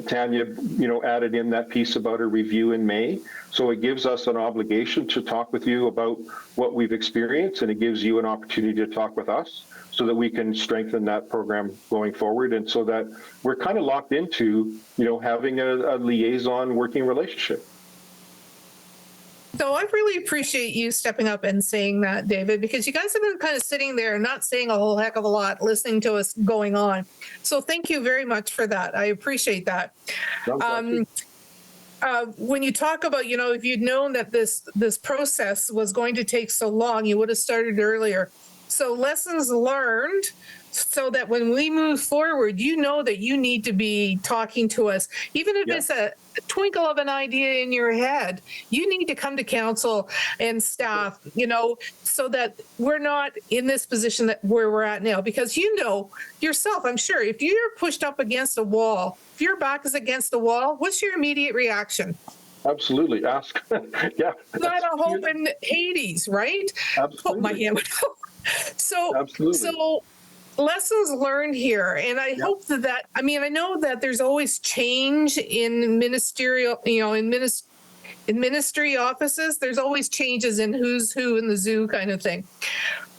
Tanya, you know, added in that piece about a review in May. So it gives us an obligation to talk with you about what we've experienced, and it gives you an opportunity to talk with us so that we can strengthen that program going forward, and so that we're kind of locked into, you know, having a liaison working relationship. So I really appreciate you stepping up and saying that, David, because you guys have been kind of sitting there and not saying a whole heck of a lot, listening to us going on. So thank you very much for that. I appreciate that. When you talk about, you know, if you'd known that this process was going to take so long, you would have started earlier. So lessons learned, so that when we move forward, you know that you need to be talking to us, even if it's a twinkle of an idea in your head. You need to come to council and staff, you know, so that we're not in this position that where we're at now. Because you know yourself, I'm sure, if you're pushed up against a wall, if your back is against the wall, what's your immediate reaction? Absolutely. Ask. Yeah. Not a hope in Hades, right? Absolutely. Put my hand. So, absolutely. So lessons learned here. And I hope that, I mean, I know that there's always change in ministerial, you know, in ministry offices, there's always changes in who's who in the zoo kind of thing.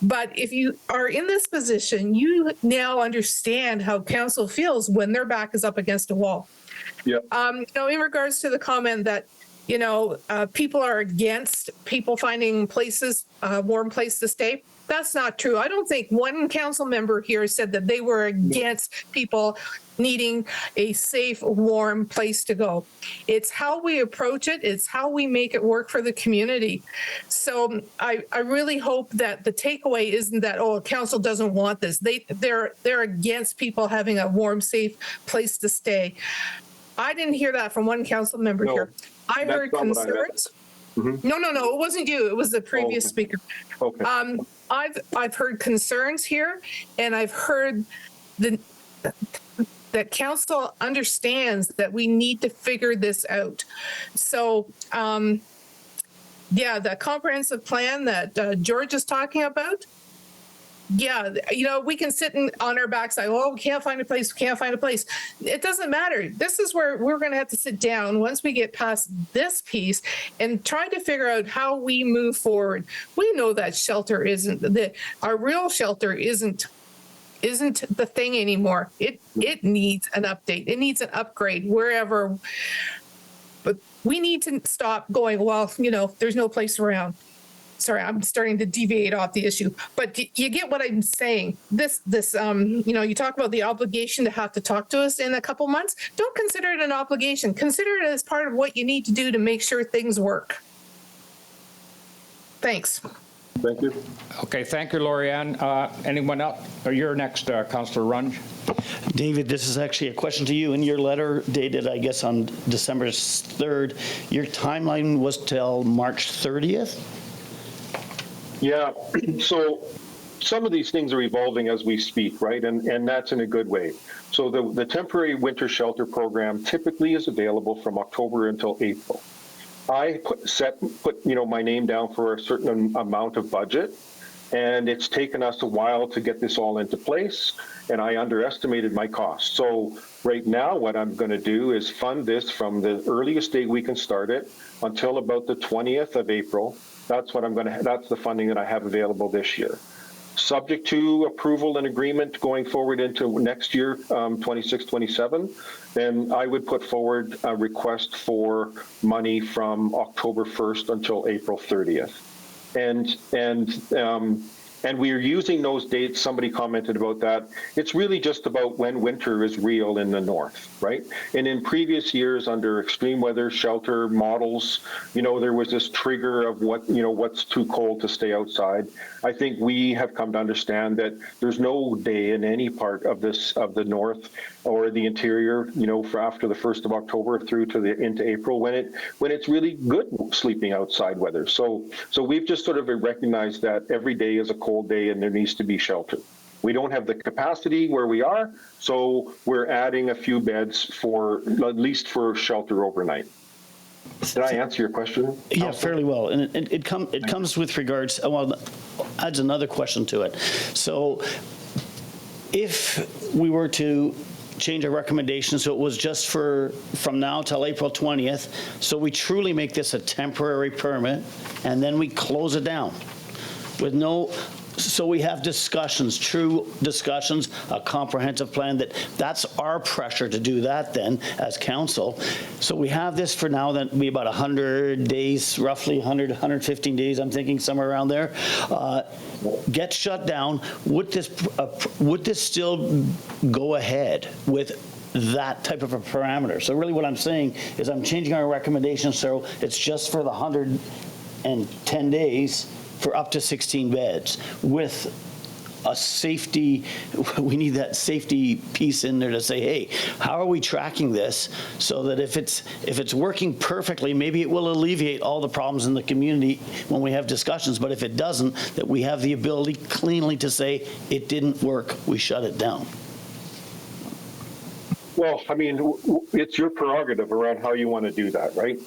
But if you are in this position, you now understand how council feels when their back is up against a wall. Yeah. You know, in regards to the comment that people are against people finding places, warm place to stay. That's not true. I don't think one council member here said that they were against people needing a safe, warm place to go. It's how we approach it. It's how we make it work for the community. So I really hope that the takeaway isn't that, oh, council doesn't want this. They're against people having a warm, safe place to stay. I didn't hear that from one council member here. I heard concerns. No, it wasn't you. It was the previous speaker. Okay. I've heard concerns here, and I've heard that council understands that we need to figure this out. So, the comprehensive plan that George is talking about. Yeah, we can sit on our backside. Oh, we can't find a place. We can't find a place. It doesn't matter. This is where we're going to have to sit down once we get past this piece and try to figure out how we move forward. We know that shelter our real shelter isn't the thing anymore. It needs an update. It needs an upgrade wherever. But we need to stop going, well, there's no place around. Sorry, I'm starting to deviate off the issue, but you get what I'm saying. This, you talk about the obligation to have to talk to us in a couple months. Don't consider it an obligation. Consider it as part of what you need to do to make sure things work. Thanks. Thank you. Okay, thank you, Lori-Ann. Anyone else? You're next, Councillor Runge. David, this is actually a question to you. In your letter dated, I guess, on December 3rd, your timeline was till March 30th? Yeah, so some of these things are evolving as we speak, right? And that's in a good way. So the temporary winter shelter program typically is available from October until April. I put my name down for a certain amount of budget, and it's taken us a while to get this all into place, and I underestimated my costs. So right now, what I'm going to do is fund this from the earliest date we can start it until about the 20th of April. That's the funding that I have available this year. Subject to approval and agreement going forward into next year, 26, 27, then I would put forward a request for money from October 1st until April 30th. And we are using those dates. Somebody commented about that. It's really just about when winter is real in the north, right? And in previous years, under extreme weather shelter models, there was this trigger of what's too cold to stay outside. I think we have come to understand that there's no day in any part of the north or the interior, for after the 1st of October through to into April when it's really good sleeping outside weather. So we've just sort of recognized that every day is a cold day and there needs to be shelter. We don't have the capacity where we are, so we're adding a few beds at least for shelter overnight. Did I answer your question? Yeah, fairly well. And it comes with regards, adds another question to it. So if we were to change our recommendation so it was just from now till April 20th, so we truly make this a temporary permit and then we close it down with so we have discussions, true discussions, a comprehensive plan. That's our pressure to do that then as council. So we have this for now, then be about 100 days, roughly 100, 115 days, I'm thinking somewhere around there. Get shut down. Would this still go ahead with that type of a parameter? So really what I'm saying is I'm changing our recommendation so it's just for the 110 days for up to 16 beds with a safety, we need that safety piece in there to say, hey, how are we tracking this so that if it's working perfectly, maybe it will alleviate all the problems in the community when we have discussions, but if it doesn't, that we have the ability cleanly to say it didn't work, we shut it down. Well, I mean, it's your prerogative around how you want to do that, right?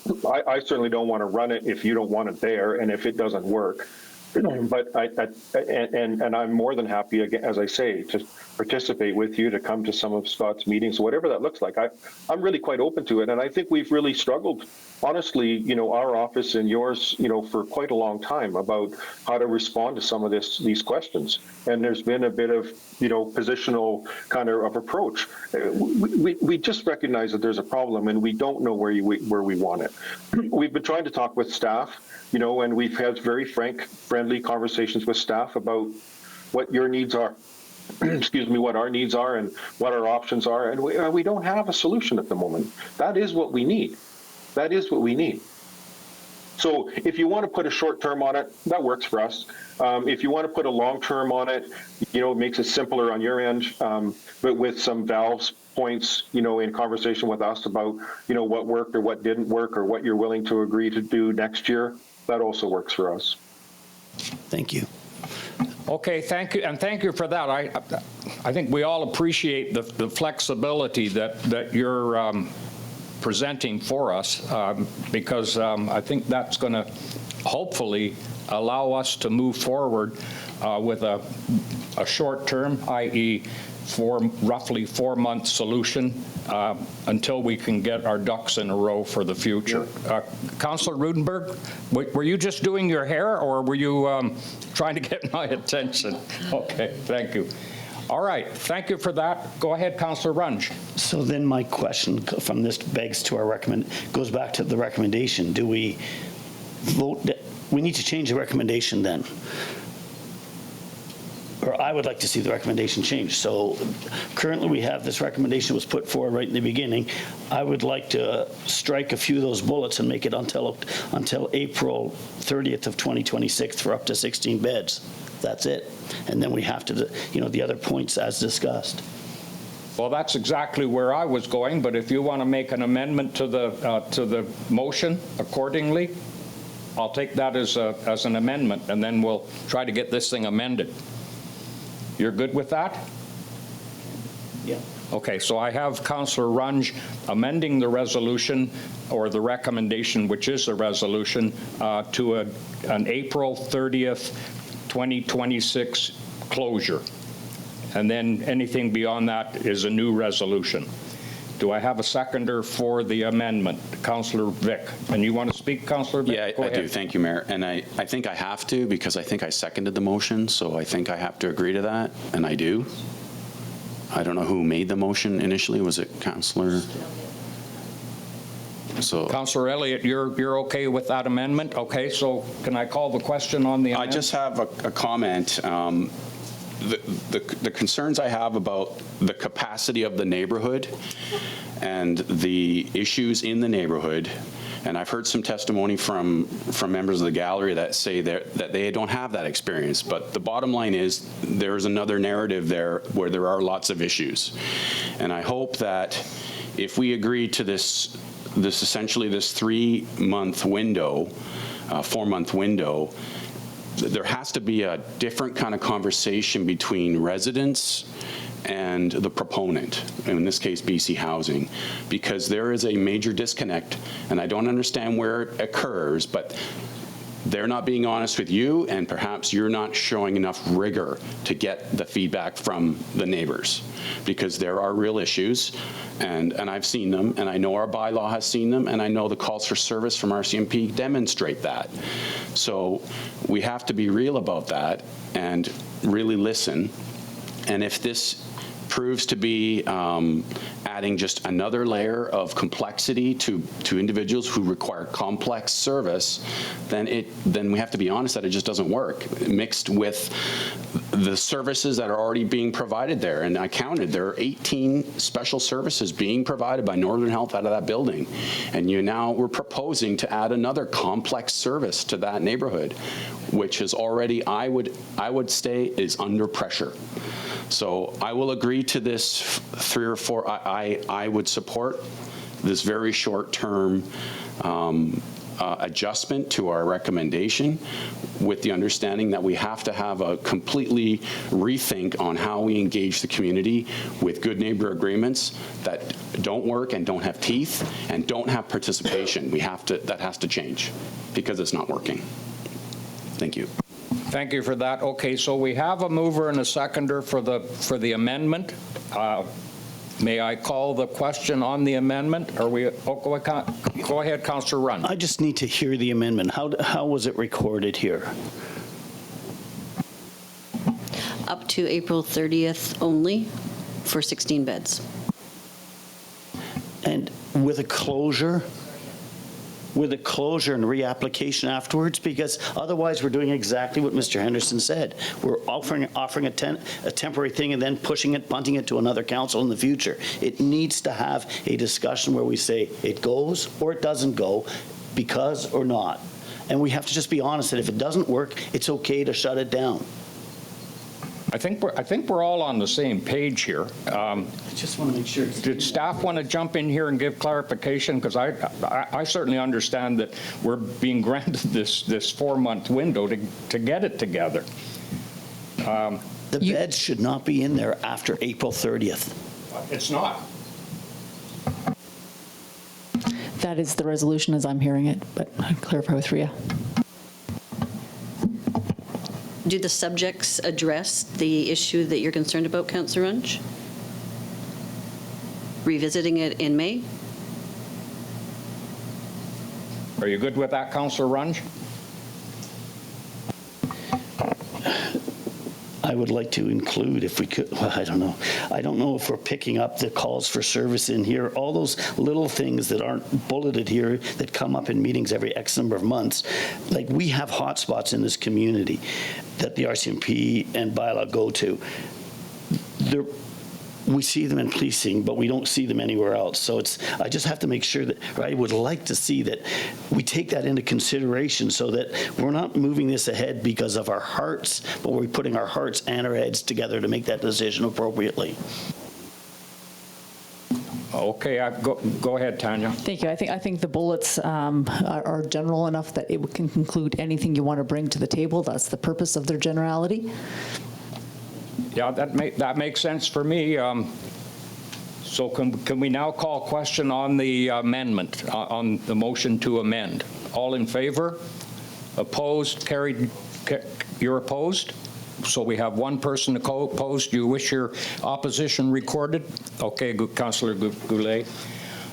I certainly don't want to run it if you don't want it there and if it doesn't work. But I'm more than happy, again, as I say, to participate with you, to come to some of Scott's meetings, whatever that looks like. I'm really quite open to it, and I think we've really struggled, honestly, our office and yours, for quite a long time about how to respond to some of these questions. And there's been a bit of, positional kind of approach. We just recognize that there's a problem, and we don't know where we want it. We've been trying to talk with staff, and we've had very frank, friendly conversations with staff about what your needs are. Excuse me, what our needs are and what our options are. And we don't have a solution at the moment. That is what we need. That is what we need. So if you want to put a short term on it, that works for us. If you want to put a long term on it, it makes it simpler on your end, but with some valves points, in conversation with us about, what worked or what didn't work or what you're willing to agree to do next year, that also works for us. Thank you. Okay, thank you, and thank you for that. I think we all appreciate the flexibility that you're presenting for us, because I think that's going to hopefully allow us to move forward with a short term, i.e. roughly 4-month solution until we can get our ducks in a row for the future. Councillor Rudenberg, were you just doing your hair, or were you trying to get my attention? Okay, thank you. All right, thank you for that. Go ahead, Councillor Runge. So then my question from this begs to goes back to the recommendation. Do we vote that we need to change the recommendation then? Or I would like to see the recommendation changed. So currently we have this recommendation was put forward right in the beginning. I would like to strike a few of those bullets and make it until April 30th of 2026 for up to 16 beds. That's it. And then we have to, the other points as discussed. Well, that's exactly where I was going, but if you want to make an amendment to the motion accordingly, I'll take that as an amendment, and then we'll try to get this thing amended. You're good with that? Yeah. Okay, so I have Councillor Runge amending the resolution, or the recommendation, which is the resolution, to an April 30th, 2026 closure. And then anything beyond that is a new resolution. Do I have a seconder for the amendment? Councillor Vic. And you want to speak, Councillor Vic? Yeah, I do. Thank you, Mayor. And I think I have to, because I think I seconded the motion, so I think I have to agree to that, and I do. I don't know who made the motion initially. Was it Councillor? So, Councillor Elliott, you're okay with that amendment? Okay, so can I call the question on the amendment? I just have a comment. The concerns I have about the capacity of the neighborhood and the issues in the neighborhood, and I've heard some testimony from members of the gallery that say that they don't have that experience, but the bottom line is there's another narrative there where there are lots of issues. And I hope that if we agree to this essentially this 3-month window, 4-month window, there has to be a different kind of conversation between residents and the proponent, in this case BC Housing, because there is a major disconnect, and I don't understand where it occurs, but they're not being honest with you, and perhaps you're not showing enough rigor to get the feedback from the neighbors, because there are real issues, and I've seen them, and I know our bylaw has seen them, and I know the calls for service from RCMP demonstrate that. So we have to be real about that and really listen. And if this proves to be adding just another layer of complexity to individuals who require complex service, then we have to be honest that it just doesn't work, mixed with the services that are already being provided there. And I counted, there are 18 special services being provided by Northern Health out of that building. And we're proposing to add another complex service to that neighborhood, which is already, I would say, is under pressure. So I will agree to this 3 or 4. I would support this very short-term adjustment to our recommendation, with the understanding that we have to have a completely rethink on how we engage the community with good neighbor agreements that don't work and don't have teeth and don't have participation. That has to change because it's not working. Thank you. Thank you for that. Okay, so we have a mover and a seconder for the amendment. May I call the question on the amendment? Are we, go ahead, Councillor Runn. I just need to hear the amendment. How was it recorded here? Up to April 30th only for 16 beds. And with a closure? With a closure and reapplication afterwards? Because otherwise, we're doing exactly what Mr. Henderson said. We're offering a temporary thing and then punting it to another council in the future. It needs to have a discussion where we say it goes or it doesn't go, because or not. And we have to just be honest that if it doesn't work, it's okay to shut it down. I think we're all on the same page here. I just want to make sure. Did staff want to jump in here and give clarification? Because I certainly understand that we're being granted this 4-month window to get it together. The beds should not be in there after April 30th. It's not. That is the resolution as I'm hearing it, but I'd clarify with Ria. Do the subjects address the issue that you're concerned about, Councillor Runge? Revisiting it in May? Are you good with that, Councillor Runge? I would like to include, if we could, well, I don't know. I don't know if we're picking up the calls for service in here, all those little things that aren't bulleted here that come up in meetings every X number of months. Like, we have hotspots in this community that the RCMP and bylaw go to. We see them in policing, but we don't see them anywhere else. So I just have to make sure that, or I would like to see that we take that into consideration so that we're not moving this ahead because of our hearts, but we're putting our hearts and our heads together to make that decision appropriately. Okay, go ahead, Tanya. Thank you. I think the bullets are general enough that it can conclude anything you want to bring to the table. That's the purpose of their generality. Yeah, that makes sense for me. So can we now call question on the amendment, on the motion to amend? All in favor? Opposed? Carried? You're opposed? So we have one person opposed. Do you wish your opposition recorded? Okay, Councillor Goulet.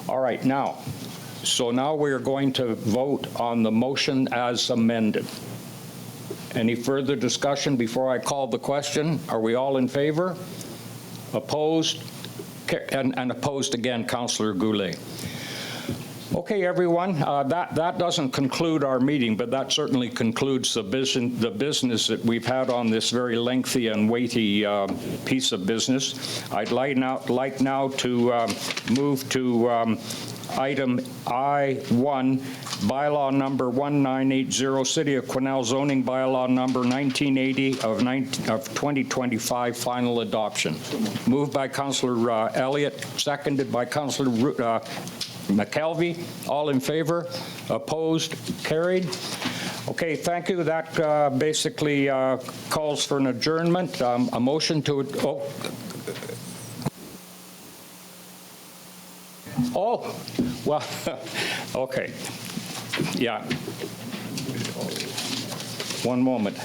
All right, now we're going to vote on the motion as amended. Any further discussion before I call the question? Are we all in favor? Opposed? And opposed again, Councillor Goulet. Okay, everyone, that doesn't conclude our meeting, but that certainly concludes the business that we've had on this very lengthy and weighty piece of business. I'd like now to move to item I1, bylaw number 1980, City of Quesnel zoning bylaw number 1980 of 2025, final adoption. Moved by Councillor Elliott, seconded by Councillor McKelvey. All in favor? Opposed? Carried? Okay, thank you. That basically calls for an adjournment. A motion to... Oh, well, okay. Yeah. One moment.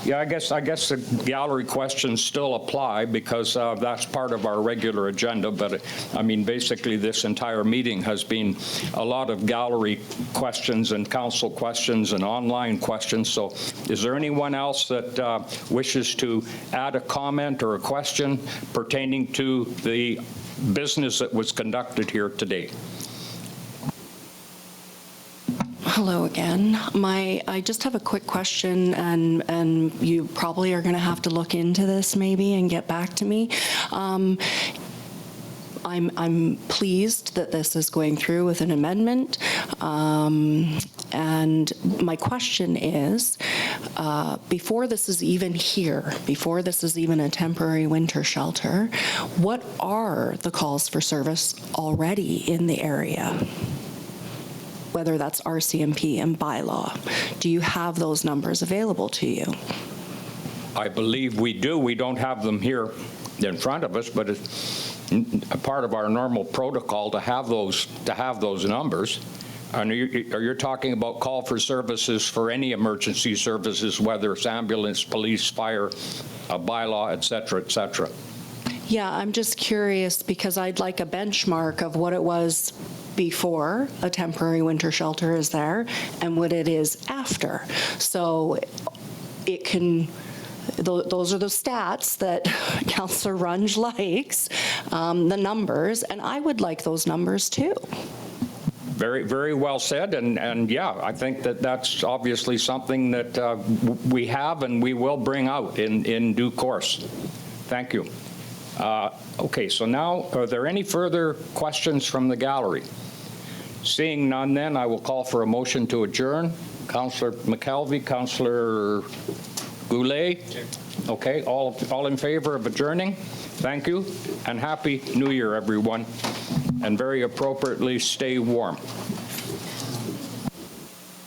Yeah, I guess the gallery questions still apply because that's part of our regular agenda. But I mean, basically, this entire meeting has been a lot of gallery questions and council questions and online questions. So is there anyone else that wishes to add a comment or a question pertaining to the business that was conducted here today? Hello again. I just have a quick question, and you probably are going to have to look into this maybe and get back to me. I'm pleased that this is going through with an amendment. And my question is, before this is even here, before this is even a temporary winter shelter, what are the calls for service already in the area? Whether that's RCMP and bylaw. Do you have those numbers available to you? I believe we do. We don't have them here in front of us, but it's a part of our normal protocol to have those numbers. And you're talking about call for services for any emergency services, whether it's ambulance, police, fire, a bylaw, et cetera, et cetera. Yeah, I'm just curious because I'd like a benchmark of what it was before a temporary winter shelter is there and what it is after. So it can, those are the stats that Councillor Runge likes, the numbers, and I would like those numbers too. Very, very well said, and yeah, I think that that's obviously something that we have and we will bring out in due course. Thank you. Okay, so now, are there any further questions from the gallery? Seeing none, then I will call for a motion to adjourn. Councillor McKelvey, Councillor Goulet. Okay, all in favor of adjourning? Thank you, and Happy New Year, everyone. And very appropriately, stay warm.